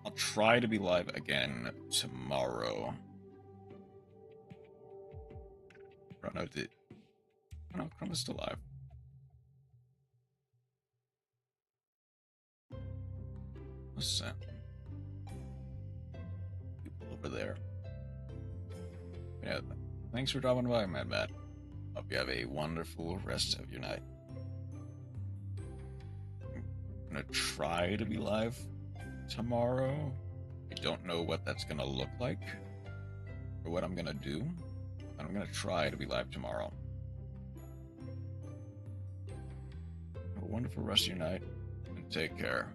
S1: I'll try to be live again tomorrow. Oh no, Chroma's still live. Listen. People over there. Yeah, thanks for dropping by, Mad Matt. Hope you have a wonderful rest of your night. I'm gonna try to be live tomorrow. I don't know what that's gonna look like or what I'm gonna do, but I'm gonna try to be live tomorrow. Have a wonderful rest of your night and take care.